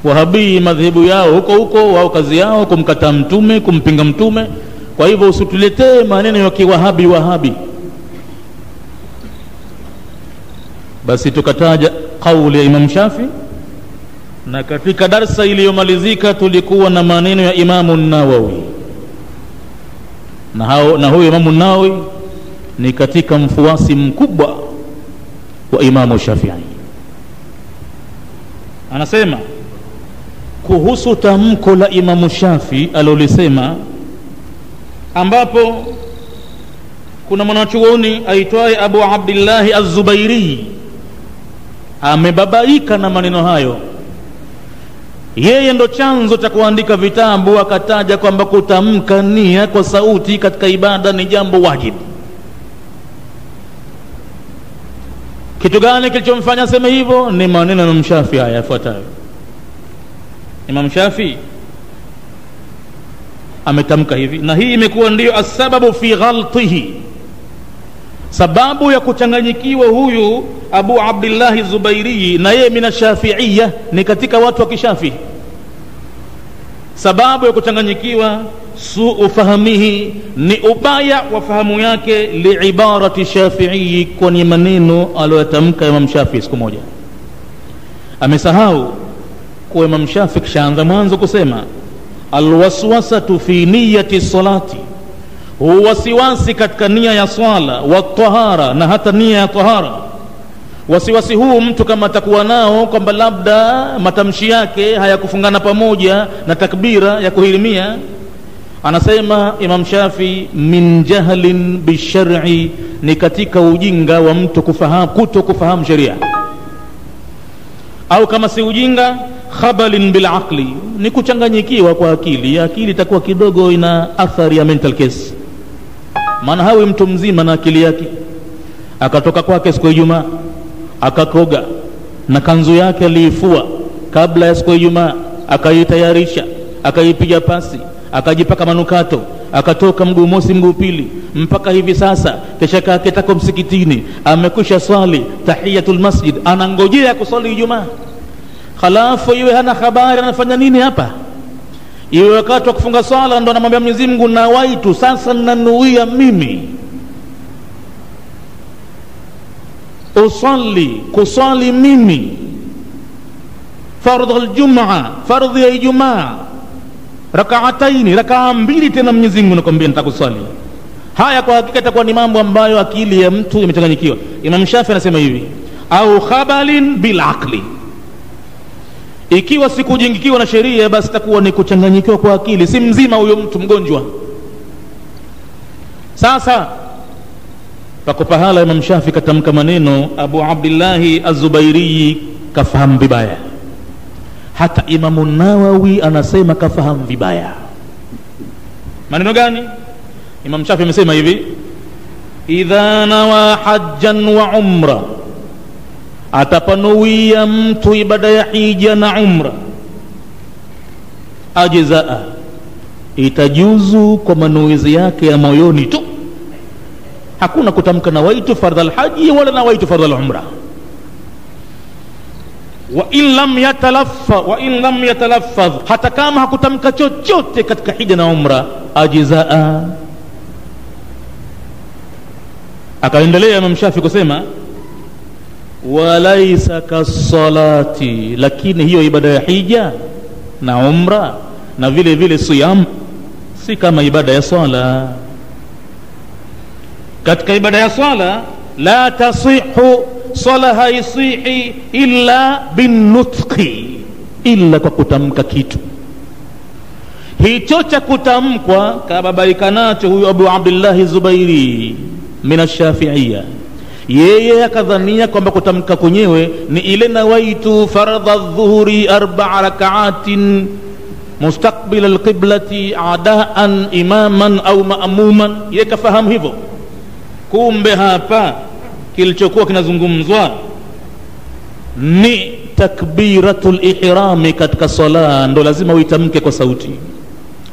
Wahabi, madhehebu yao huko wao kazi yao kumkataa mtume, kumpinga mtume. Kwa hivyo usituletee maneno ya kiwahabi. Basi tukataja kauli ya Imam Shafi, na katika darsa iliyomalizika tulikuwa na maneno ya Imamu Nawawi, na huyo Imamu Nawawi ni katika mfuasi mkubwa wa Imamu Shafi'i. Anasema kuhusu tamko la Imamu Shafi alolisema, ambapo kuna mwanachuoni aitwaye Abu Abdillahi Az-Zubairi amebabaika na maneno hayo. Yeye ndo chanzo cha kuandika vitabu, akataja kwamba kutamka nia kwa sauti katika ibada ni jambo wajibu. Kitu gani kilichomfanya aseme hivyo? Ni maneno ya Imam Shafi haya yafuatayo. Imam Shafi ametamka hivi, na hii imekuwa ndio asababu fi ghaltihi, sababu ya kuchanganyikiwa huyu Abu Abdillahi Zubairi, na yeye mina Shafi'iyya, ni katika watu wa Kishafi. Sababu ya kuchanganyikiwa, suu fahamihi, ni ubaya wa fahamu yake, liibarati Shafi'i, kwa ni maneno aliyotamka Imam Shafi siku moja. Amesahau kwa Imam Shafi kishaanza mwanzo kusema alwaswasatu fi niyyati salati, wasiwasi katika nia ya swala, wa tahara, na hata nia ya tahara. Wasiwasi huu mtu kama atakuwa nao kwamba labda matamshi yake hayakufungana pamoja na takbira ya kuhirimia, anasema Imam Shafi, min jahlin bishar'i, ni katika ujinga wa mtu kutokufahamu sheria, au kama si ujinga, khabalin bil aqli, ni kuchanganyikiwa kwa akili. Akili itakuwa kidogo ina athari ya mental case, maana hawi mtu mzima na akili yake. Akatoka kwake siku ya Ijumaa, akakoga na kanzu yake aliifua kabla ya siku ya Ijumaa, akaitayarisha, akaipiga pasi, akajipaka manukato, akatoka mguu mosi mguu pili mpaka hivi sasa. Kisha kaketako msikitini, amekwisha swali tahiyatul masjid, anangojea kusali Ijumaa. Halafu iwe hana habari anafanya nini hapa. iwe wakati wa kufunga swala ndo anamwambia Mwenyezi Mungu nawaitu, sasa nanuia mimi kusali mimi fardhu aljumaa, fardhu ya Ijumaa, rakaataini, rakaa mbili tena Mwenyezi Mungu nakwambia nitakusali. Haya kwa hakika itakuwa ni mambo ambayo akili ya mtu imechanganyikiwa. Imam Shafi anasema hivi, au khabalin bil aqli, ikiwa sikujingikiwa na sheria basi itakuwa ni kuchanganyikiwa kwa akili, si mzima huyo mtu, mgonjwa. Sasa pako pahala Imam Shafi katamka maneno Abu Abdillahi Az-Zubairi kafahamu vibaya, hata Imamu Nawawi anasema kafahamu vibaya. Maneno gani? Imam Shafi amesema hivi, idha nawa hajjan wa umra, atapanuia mtu ibada ya hija na umra, ajzaa, itajuzu kwa manuizi yake ya moyoni tu, hakuna kutamka nawaitu fardhu alhaji wala nawaitu fardhu alumra. wa in lam yatalaffaz, hata kama hakutamka chochote katika hija na umra, ajzaa. Akaendelea Imam Shafi kusema, walaysa kasalati, lakini hiyo ibada ya hija na umra na vile vile siyam si kama ibada ya swala. Katika ibada ya swala, la tasihu, swala haisihi illa binutqi, illa kwa kutamka kitu. Hicho cha kutamkwa kababaika nacho huyu Abu Abdillahi Zubairi mina Shafi'iyya, yeye akadhania kwamba kutamka kwenyewe ni ile nawaitu faradha dhuhuri 4 rak'atin mustaqbil alqiblati adaan imaman au ma'muman, yeye kafahamu hivyo. Kumbe hapa kilichokuwa kinazungumzwa ni takbiratul ihrami katika sala, ndo lazima uitamke kwa sauti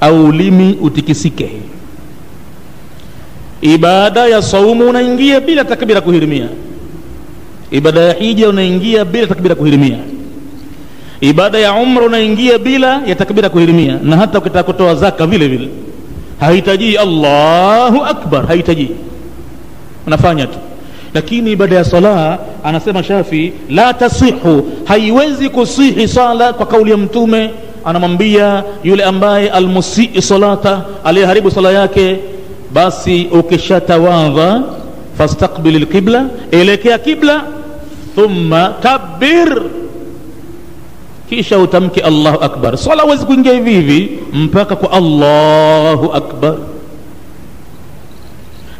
au ulimi utikisike. Ibada ya saumu unaingia bila takbira kuhirimia, ibada ya hija unaingia bila takbira kuhirimia, ibada ya umra unaingia bila ya takbira kuhirimia, na hata ukitaka kutoa zaka vile vile hahitaji Allahu akbar, hahitaji, unafanya tu. Lakini ibada ya sala anasema Shafi, la tasihu, haiwezi kusihi sala kwa kauli ya Mtume. Anamwambia yule ambaye almusii salata, aliyeharibu sala yake, basi ukishatawadha fastaqbil alqibla, elekea kibla, thumma kabbir, kisha utamke Allahu akbar. Swala huwezi kuingia hivi hivi mpaka kwa Allahu akbar.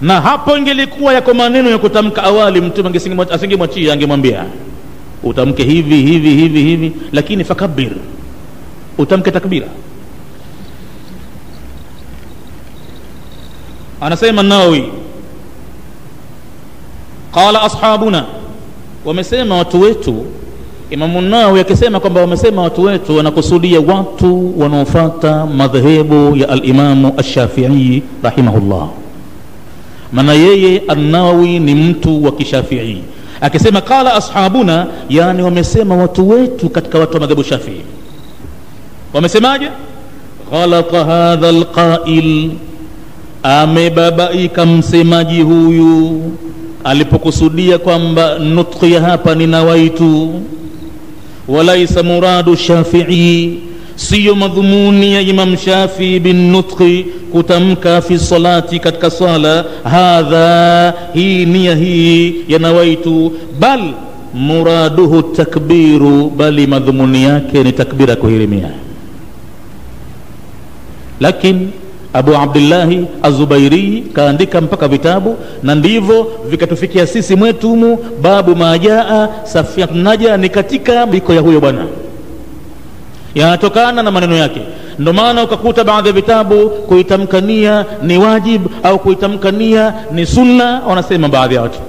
Na hapo ingelikuwa yako maneno ya kutamka awali, Mtume asingemwachia, angemwambia utamke hivi hivi hivi hivi, lakini fakabbir, utamke takbira. Anasema Nawawi, qala ashabuna, wamesema watu wetu. Imamu Nawawi akisema kwamba wamesema watu wetu, wanakusudia watu wanaofuata madhehebu ya al-Imamu ash-Shafi'i rahimahullah. Maana yeye An-Nawawi ni mtu wa Kishafi'i. Akisema qala ashabuna, yani wamesema watu wetu katika watu wa madhehebu Shafi'i. Wamesemaje? Ghalata hadha al-qa'il, amebabaika msemaji huyu alipokusudia kwamba nutqi hapa ni nawaitu, walaysa muradu Shafi'i, siyo madhumuni ya Imam Shafi'i bin nutqi, kutamka fi salati, katika sala. Hadha, hii nia hii ya nawaitu, bal muraduhu takbiru, bali madhumuni yake ni takbira kuhirimia. Lakini Abu Abdillahi Az-Zubairi kaandika mpaka vitabu, na ndivyo vikatufikia sisi mwetumu. Babu majaa Safiatun Naja ni katika biko ya huyo bwana, yanatokana na maneno yake. Ndio maana ukakuta baadhi ya vitabu kuitamkania ni wajib au kuitamkania ni sunna, wanasema baadhi ya watu,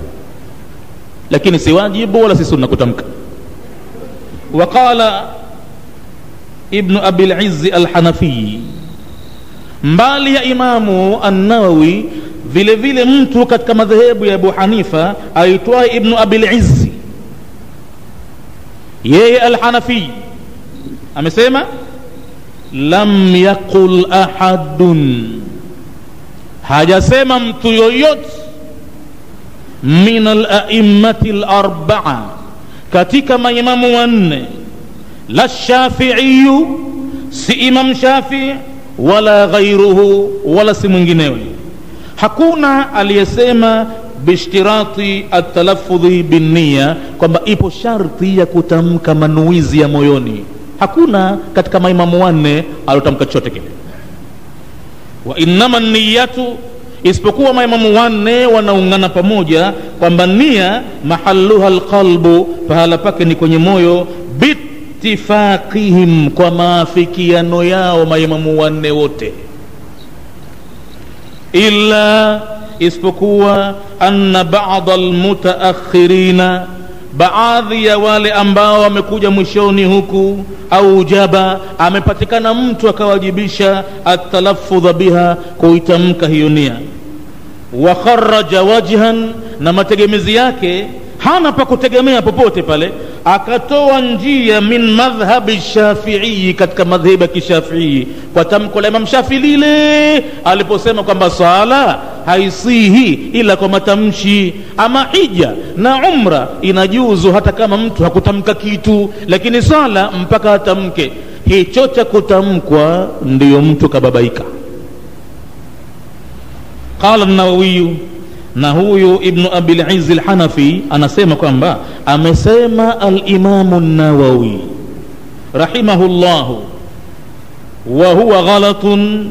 lakini si wajibu wala si sunna kutamka. Waqala Ibn Abil Izzi Al-Hanafi, mbali ya Imamu An-Nawawi vile vile mtu katika madhehebu ya Abu Hanifa aitwaye Ibn Abil Izzi, yeye Al-Hanafi amesema lam yaqul ahadun, hajasema mtu yoyote min al-a'immati al-arba'a, katika maimamu wanne, la Shafi'i, si Imam Shafi'i, wala ghairuhu, wala si mwinginewe. Hakuna aliyesema bishtirati at-talaffudhi bin-niyya, kwamba ipo sharti ya kutamka manuizi ya moyoni. Hakuna katika maimamu wanne alotamka chochote kile. Wa innama niyatu, isipokuwa maimamu wanne wanaungana pamoja kwamba nia mahalluha alqalbu, pahala pake ni kwenye moyo, bittifaqihim, kwa maafikiano yao maimamu wanne wote. Illa, isipokuwa anna ba'da almutaakhirina, baadhi ya wale ambao wamekuja mwishoni huku, au jaba, amepatikana mtu akawajibisha at-talaffudh biha, kuitamka hiyo nia, wa kharraja wajhan, na mategemezi yake hana pa kutegemea popote pale, akatoa njia min madhhabi Shafi'i, katika madhhabi ya Kishafi'i, kwa tamko la Imam Shafi'i lile aliposema kwamba sala haisihi ila kwa matamshi. Ama hija na umra inajuzu hata kama mtu hakutamka kitu, lakini sala mpaka atamke. Hicho cha kutamkwa ndiyo mtu kababaika. Qala an-Nawawi, na huyu Ibn Abil Izz al-Hanafi anasema kwamba amesema al-Imam an-Nawawi rahimahullahu, wa huwa ghalatun,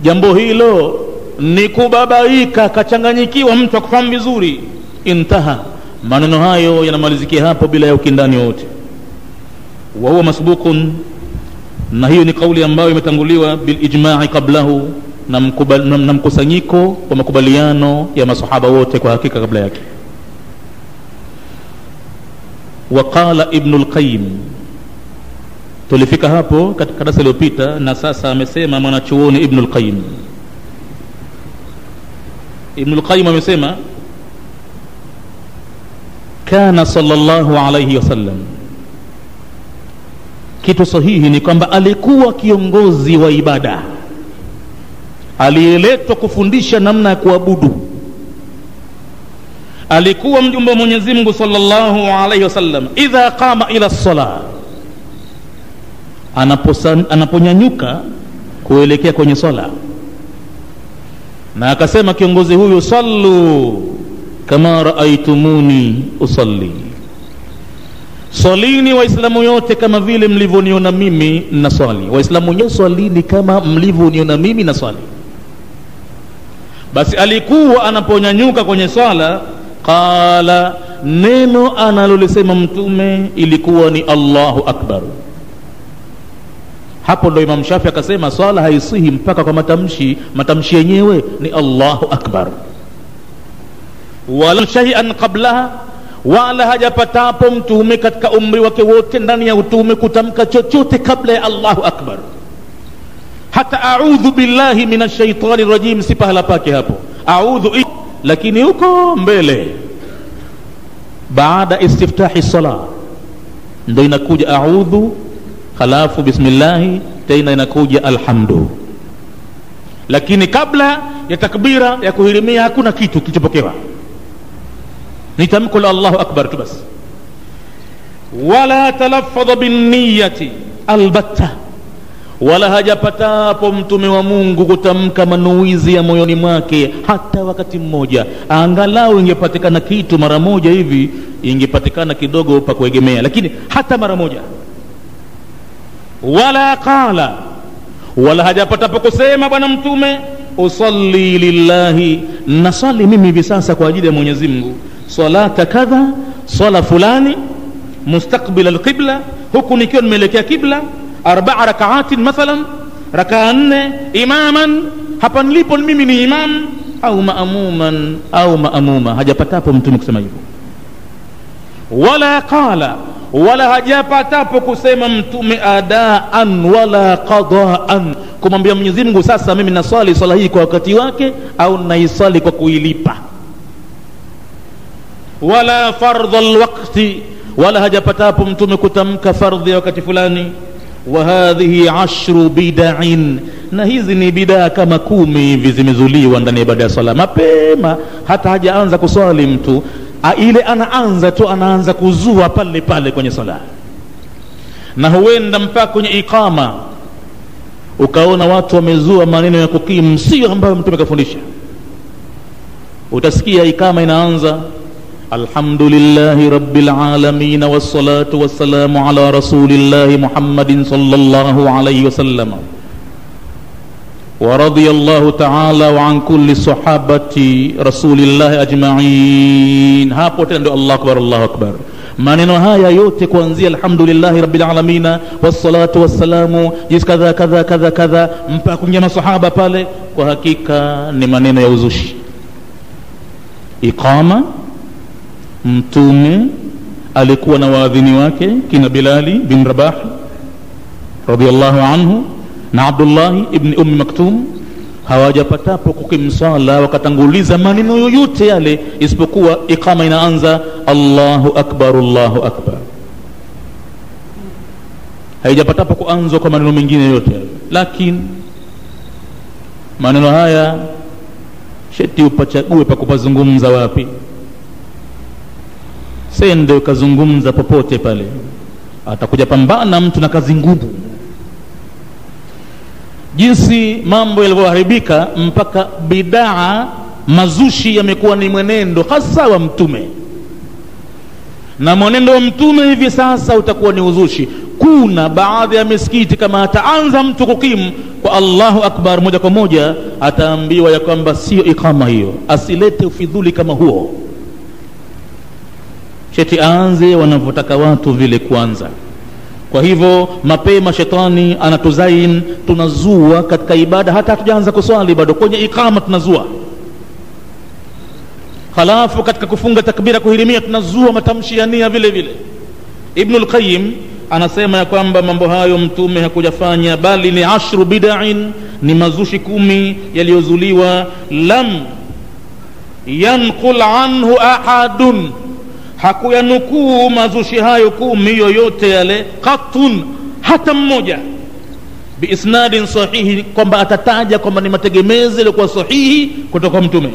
jambo hilo ni kubabaika, kachanganyikiwa, mtu akufahamu vizuri. Intaha, maneno hayo yanamalizikia hapo bila ya ukindani wote. Wa huwa masbukun, na hiyo ni kauli ambayo imetanguliwa bil ijma'i qablahu, na mkusanyiko wa makubaliano ya masahaba wote kwa hakika kabla yake. Wa qala Ibn al-Qayyim, tulifika hapo katika darasa lililopita, na sasa amesema mwanachuoni Ibn al-Qayyim. Ibn al-Qayyim amesema kana sallallahu alayhi wasallam, kitu sahihi ni kwamba alikuwa kiongozi wa ibada aliyeletwa kufundisha namna ya kuabudu. Alikuwa mjumbe wa Mwenyezi Mungu sallallahu alayhi wasallam, idha qama ila as-salah, anaponyanyuka kuelekea kwenye sala, na akasema kiongozi huyu, sallu kama raaitumuni usalli, salini waislamu yote kama vile mlivyoniona mimi na swali. Waislamu nyote swalini kama mlivyoniona mimi na swali. Basi alikuwa anaponyanyuka kwenye swala, qala, neno analolisema mtume ilikuwa ni Allahu akbar. Hapo ndo Imam Shafi akasema swala haisihi mpaka kwa matamshi. Matamshi yenyewe ni Allahu akbar. Wala shay'an qablaha, wala hajapatapo mtume katika umri wake wote ndani ya utume kutamka chochote kabla ya Allahu akbar. Hata a'udhu billahi minash shaitani rajim si pahala pake hapo. A'udhu, lakini huko mbele baada istiftahi salah ndo inakuja a'udhu, halafu bismillahi, tena inakuja alhamdu. Lakini kabla ya takbira ya kuhirimia hakuna kitu kilichopokewa, ni tamko la Allahu akbar tu basi. Wala talaffadha bin niyyati albatta, wala hajapatapo mtume wa Mungu kutamka manuizi ya moyoni mwake hata wakati mmoja. Angalau ingepatikana kitu mara moja hivi, ingepatikana kidogo pa kuegemea, lakini hata mara moja. Wala qala, wala hajapatapo kusema bwana mtume, usalli lillahi, nasali mimi hivi sasa kwa ajili ya Mwenyezi Mungu, salata kadha, sala fulani, mustaqbil alqibla, huku nikiwa nimeelekea kibla, 4 rak'atin mathalan, rakaa 4, imaman, hapa nilipo mimi ni imam, au maamuman au maamuma. Hajapatapo mtume kusema hivyo. Wala qala, wala hajapatapo kusema mtume adaan wala qadaan, kumwambia Mwenyezi Mungu sasa mimi naswali swala hii kwa wakati wake au naisali kwa kuilipa. Wala fardhu alwaqti, wala hajapatapo mtume kutamka fardhi ya wakati fulani, wa hadhihi 10 bid'in, na hizi ni bidaa kama 10 hivi zimezuliwa ndani ya ibada ya sala. Mapema hata hajaanza kuswali mtu ile anaanza kuzua pale pale kwenye sala, na huenda mpaka kwenye iqama ukaona watu wamezua maneno ya kukimu sio ambayo mtume kafundisha. Utasikia ikama inaanza alhamdulillahi rabbil alamin wassalatu wassalamu ala rasulillahi Muhammadin sallallahu alayhi wasallam wa radiyallahu ta'ala wa an kulli sahabati rasulillahi ajma'in. Hapo tena ndio Allahu akbar, Allahu akbar. Maneno haya yote kuanzia alhamdulillahi rabbil alamin wassalatu wassalamu kadha kadha kadha kadha mpaka kuingia masahaba pale, kwa hakika ni maneno ya uzushi. Iqama, mtume alikuwa na waadhini wake kina Bilali bin Rabah radiyallahu anhu na Abdullah ibn Maktum, hawajapatapo kukimsala wakatanguliza maneno yoyote yale isipokuwa iqama inaanza Allahu akbar, Allahu akbar. Haijapatapo kuanza kwa maneno mengine yote, lakini maneno haya sheti upachague pa kupazungumza wapi. Sende ukazungumza popote pale, atakuja pambana mtu na kazi ngumu. Jinsi mambo yalivyoharibika mpaka bidaa mazushi yamekuwa ni mwenendo hasa wa mtume, na mwenendo wa mtume hivi sasa utakuwa ni uzushi. Kuna baadhi ya misikiti kama ataanza mtu kukimu kwa Allahu akbar moja kwa moja, ataambiwa ya kwamba sio ikama hiyo, asilete ufidhuli kama huo. Sheti aanze wanavyotaka watu vile kwanza. Kwa hivyo mapema shetani anatuzain, tunazua katika ibada hata hatujaanza kuswali bado, kwenye ikama tunazua. Halafu katika kufunga takbira kuhirimia tunazua matamshi ya nia vile vile. Ibn al-Qayyim anasema ya kwamba mambo hayo mtume hakujafanya, bali ni 10 bid'in, ni mazushi 10 yaliyozuliwa. Lam yanqul anhu ahadun, hakuyanukuu mazushi hayo 10 yoyote yale, qatun, hata mmoja, biisnadin sahihi, kwamba atataja kwamba ni mategemezi yalikuwa sahihi kutoka kwa mtume,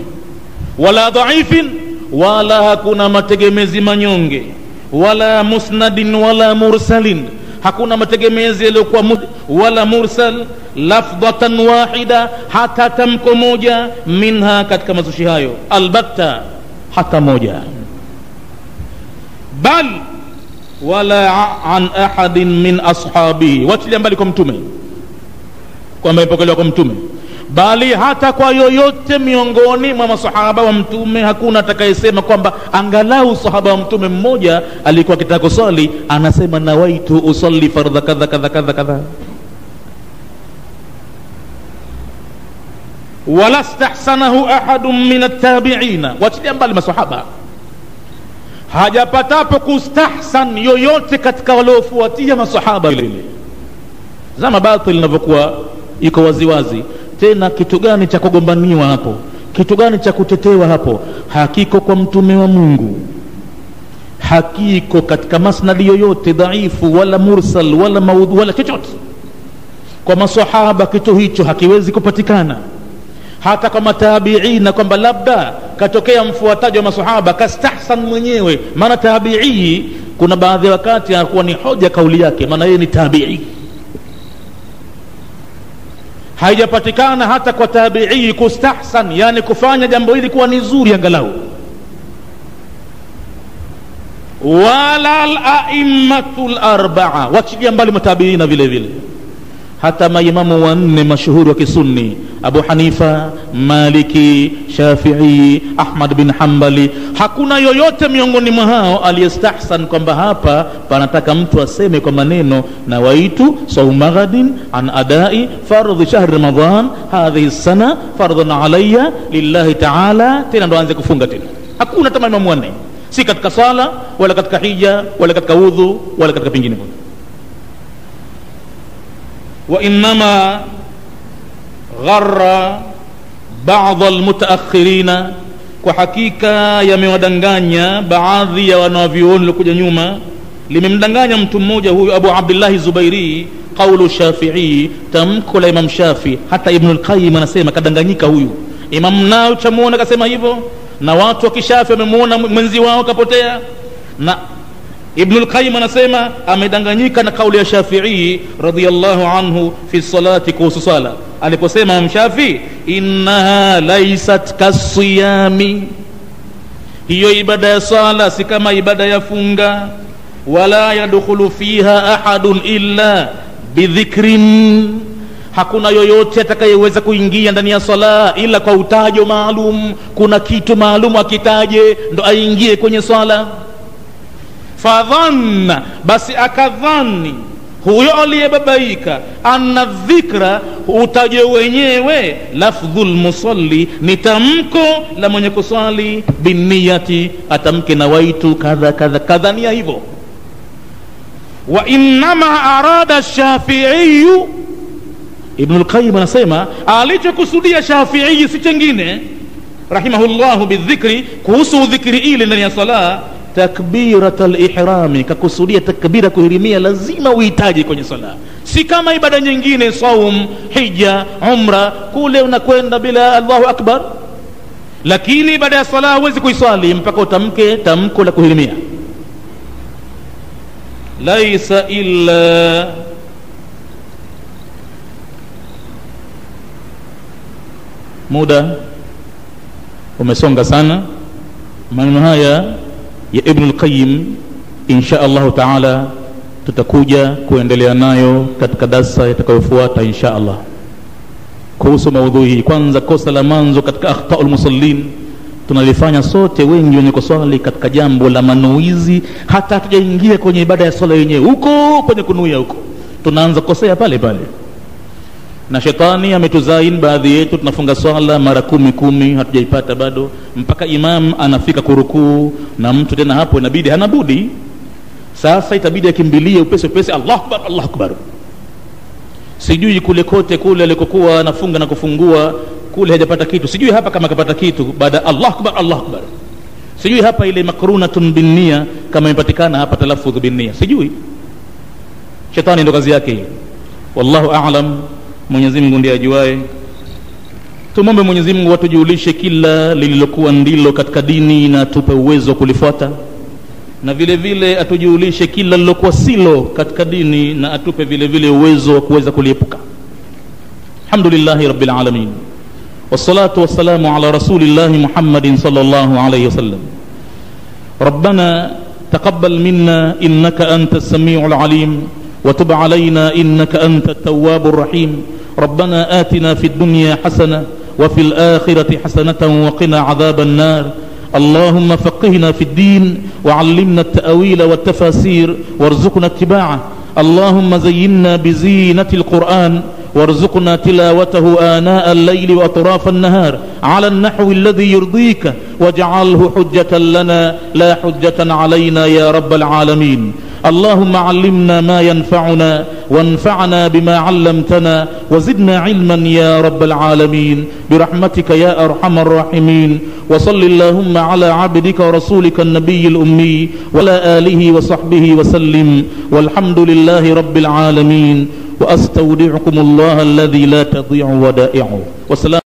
wala dhaifin, wala hakuna mategemezi manyonge, wala musnadin wala mursalin, hakuna mategemezi yaliokuwa wala mursal, lafdhatan wahida, hata tamko moja, minha, katika mazushi hayo, albatta, hata moja. Bal wala an ahadin min ashabihi, watilia mbali kwa mtume kwamba ipokelewa kwa mtume, bali hata kwa yoyote miongoni mwa masahaba wa mtume hakuna atakayesema kwamba angalau sahaba wa mtume mmoja alikuwa akitaka kusali anasema nawaitu usalli fardha kadha kadha kadha kadha. Wala stahsanahu ahadun min at-tabi'ina, watilia mbali masahaba, hajapatapo kustahsan yoyote katika waliofuatia masahaba vile. Zama batil linavyokuwa iko waziwazi, tena kitu gani cha kugombaniwa hapo, kitu gani cha kutetewa hapo? Hakiko kwa mtume wa Mungu, hakiko katika masnadi yoyote dhaifu wala mursal wala maudhu wala chochote. Kwa masahaba kitu hicho hakiwezi kupatikana. Hata kwa matabiina kwamba labda katokea mfuataji wa masahaba kastahsan mwenyewe, maana tabi'i kuna baadhi ya wakati anakuwa ni hoja kauli yake, maana yeye ni tabi'i. Haijapatikana hata kwa tabi'i kustahsan, yani kufanya jambo hili kuwa ni zuri angalau. Wala al-a'immatul arba'a, wachilia mbali matabiina vile vile, hata maimamu wanne mashuhuri wa kisunni, Abu Hanifa, Maliki, Shafi'i, Ahmad bin Hanbali, hakuna yoyote miongoni mwa hao aliyestahsan kwamba hapa panataka mtu aseme kwa maneno nawaitu sawma ghadin an adai fardhi shahr ramadan hadhihi sana fardhan alayya lillahi ta'ala, tena ndo aanze kufunga tena. Hakuna hata maimamu wanne, si katika sala wala katika hija wala katika wudhu wala katika pingine. Wa innama gharra ba'd almutaakhirina, kwa hakika yamewadanganya baadhi ya wanavyuoni kuja nyuma. Limemdanganya mtu mmoja huyu Abu Abdullah Zubairi, qawlu Shafi'i, tamko la Imam Shafi. Hata Ibn al-Qayyim anasema kadanganyika huyu Imam Nawawi, chamuona kasema hivyo, na watu wa kishafi wamemuona mwenzi wao kapotea. Na Ibn al-Qayyim anasema amedanganyika na kauli ya Shafi'i radhiyallahu anhu fi salati, kuhusu sala, aliposema Imam Shafi, innaha laysat kasiyami, hiyo ibada ya sala si kama ibada ya funga, wala yadkhulu fiha ahadun illa bidhikrin, hakuna yoyote atakayeweza kuingia ndani ya sala ila kwa utajo maalum. Kuna kitu maalum akitaje ndo aingie kwenye sala. Fadhanna, basi akadhani huyo aliyebabaika, anna dhikra, utajo wenyewe, lafdhul musalli, ni tamko la mwenye kusali, biniyati, atamke nawaitu kadha kadha kadha, nia hivyo. Wa innama arada Shafi'i, Ibn al-Qayyim anasema alichokusudia Shafi'i si chengine rahimahullahu bidhikri, kuhusu dhikri ile ndani ya sala, takbiratul ihrami, kakusudia takbira kuhirimia lazima uhitaji kwenye sala, si kama ibada nyingine, saum, hija, umra, kule unakwenda bila Allahu akbar. Lakini ibada ya sala huwezi kuiswali mpaka utamke tamko la kuhirimia. Laisa illa muda umesonga sana. Maneno haya ya Ibn al-Qayyim insha Allah taala tutakuja kuendelea nayo katika darasa itakayofuata insha Allah, kuhusu maudhui hii. Kwanza, kosa la manzo katika akhtaul musallin tunalifanya sote wengi wenye kuswali katika jambo la manuizi, hata hatujaingia kwenye ibada ya swala yenyewe, huko kwenye kunuia huko tunaanza kosea pale pale. Na shetani ametuzain baadhi yetu, tunafunga swala mara 10 hatujaipata bado, mpaka imam anafika kurukuu, na mtu tena hapo inabidi hana budi sasa, itabidi akimbilie upesi upesi, Allahu akbar, Allahu akbar. Sijui kule kote kule alikokuwa anafunga na kufungua kule hajapata kitu, sijui hapa kama kapata kitu baada Allahu akbar, Allahu akbar. Sijui hapa ile makrunatun binnia kama imepatikana hapa talaffudh binnia, sijui. Shetani ndo kazi yake hiyo, wallahu a'lam. Mwenyezi Mungu ndiye ajuae. Tumombe Mwenyezi Mungu atujulishe kila lililokuwa ndilo katika dini na atupe uwezo kulifuata, na vile vile atujulishe kila lilokuwa silo katika dini na atupe vile vile uwezo wa kuweza kuliepuka. Alhamdulillahi rabbil alamin, wassalatu wassalamu ala rasulillahi Muhammadin sallallahu alayhi wasallam. Rabbana taqabbal minna innaka antas samiul alim وتب علينا إنك أنت التواب الرحيم. ربنا آتنا في الدنيا حسنة وفي الآخرة حسنة وقنا عذاب النار. اللهم فقهنا في الدين وعلمنا التأويل والتفاسير وارزقنا اتباعه. اللهم زينا بزينة القرآن وارزقنا تلاوته آناء الليل وأطراف النهار على النحو الذي يرضيك، واجعله حجة لنا لا حجة علينا يا رب العالمين. اللهم علمنا ما ينفعنا وانفعنا بما علمتنا وزدنا علما يا رب العالمين برحمتك يا أرحم الراحمين. وصل اللهم على عبدك ورسولك النبي الأمي وعلى آله وصحبه وسلم، والحمد لله رب العالمين. وأستودعكم الله الذي لا تضيع ودائعه. والسلام.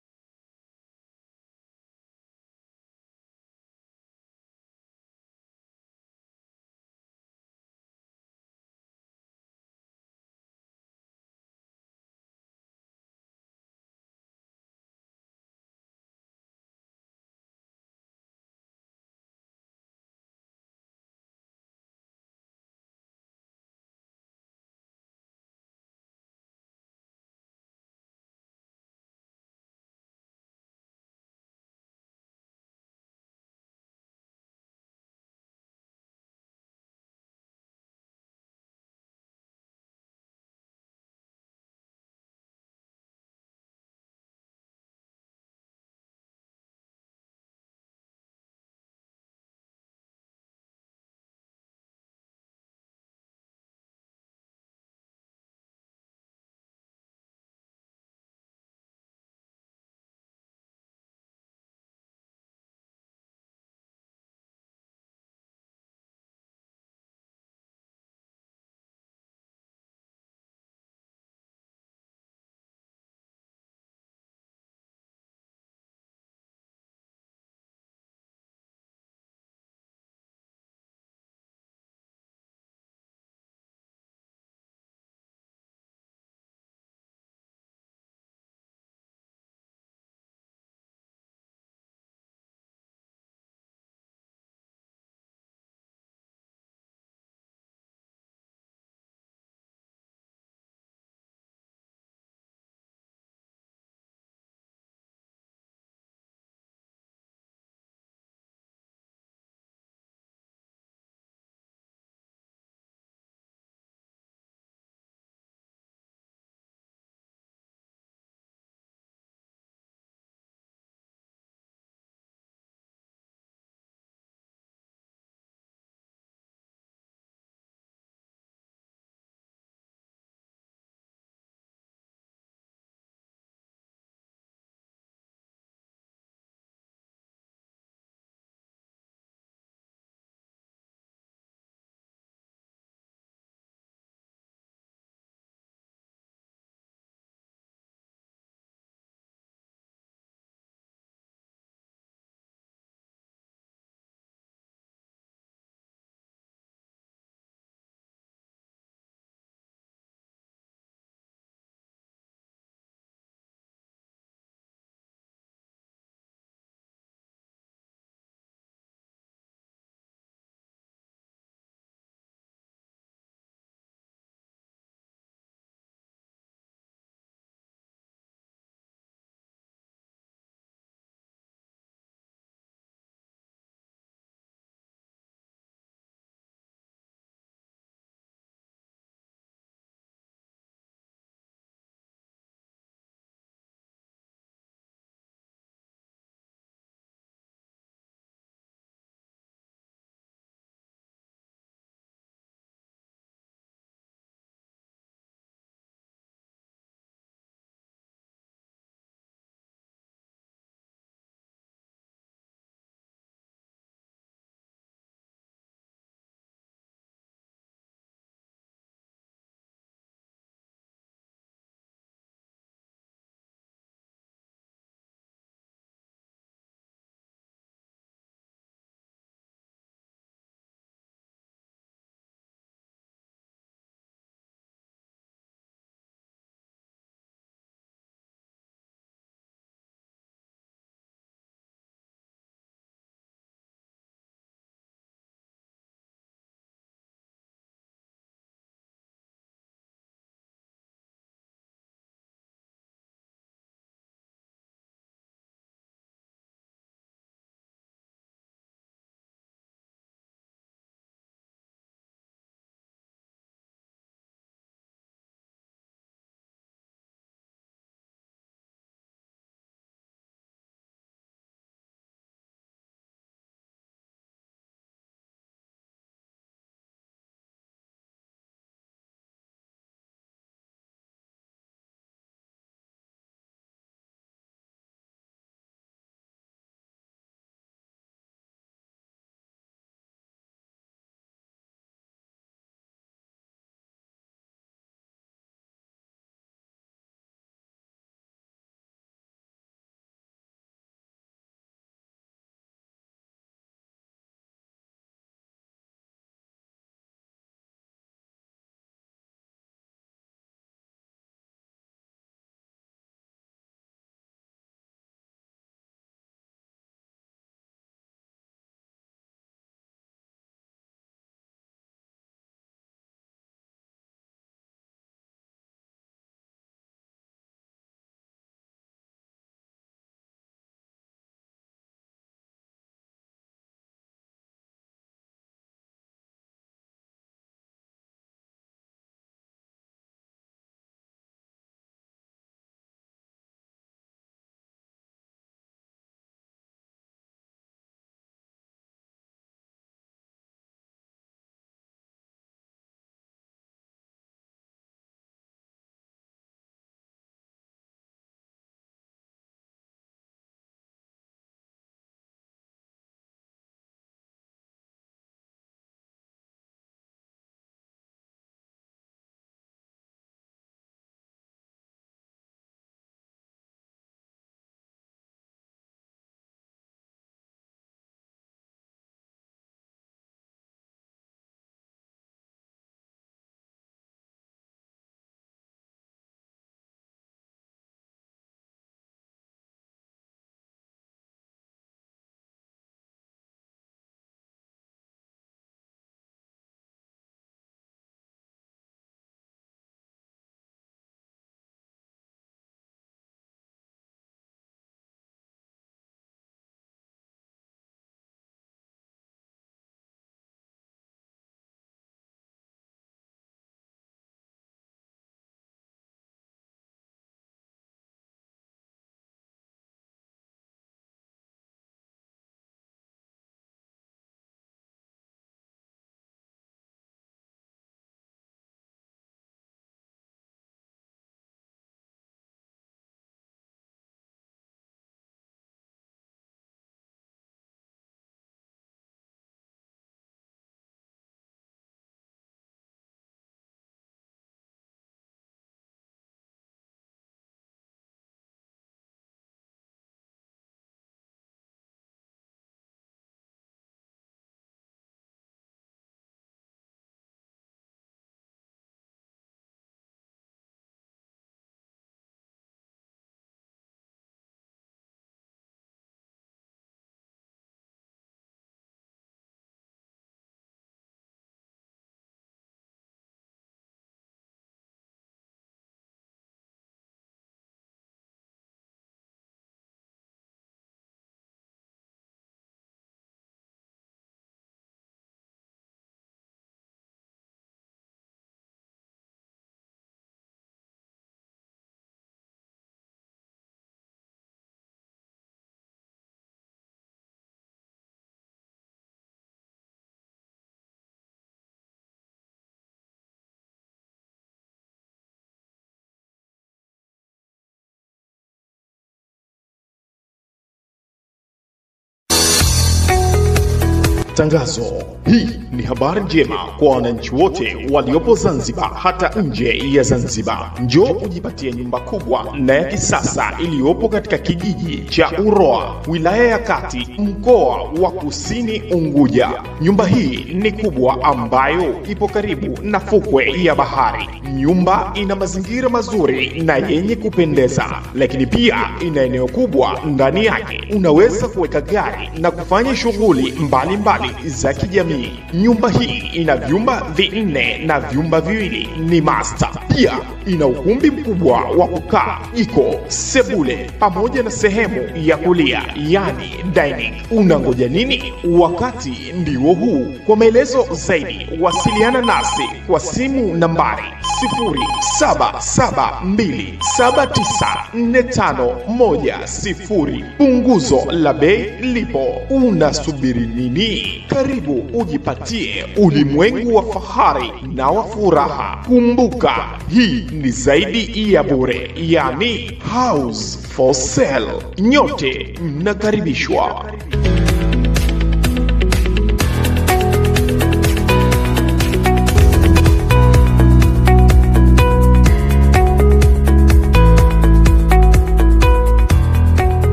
Matangazo. Hii ni habari njema kwa wananchi wote waliopo Zanzibar hata nje ya Zanzibar. Njoo ujipatie nyumba kubwa na ya kisasa iliyopo katika kijiji cha Uroa, wilaya ya Kati, mkoa wa Kusini Unguja. Nyumba hii ni kubwa ambayo ipo karibu na fukwe ya bahari. Nyumba ina mazingira mazuri na yenye kupendeza, lakini pia ina eneo kubwa ndani yake. Unaweza kuweka gari na kufanya shughuli mbalimbali za kijamii. Nyumba hii ina vyumba 4 na vyumba 2 ni master. Pia ina ukumbi mkubwa wa kukaa, jiko, sebule pamoja na sehemu ya kulia, yani dining. Unangoja nini? Wakati ndio huu. Kwa maelezo zaidi wasiliana nasi kwa simu nambari 0772794510. Punguzo la bei lipo. Unasubiri nini? Karibu ujipatie ulimwengu wa fahari na wa furaha. Kumbuka, hii ni zaidi ya bure, yani house for sale. Nyote mnakaribishwa.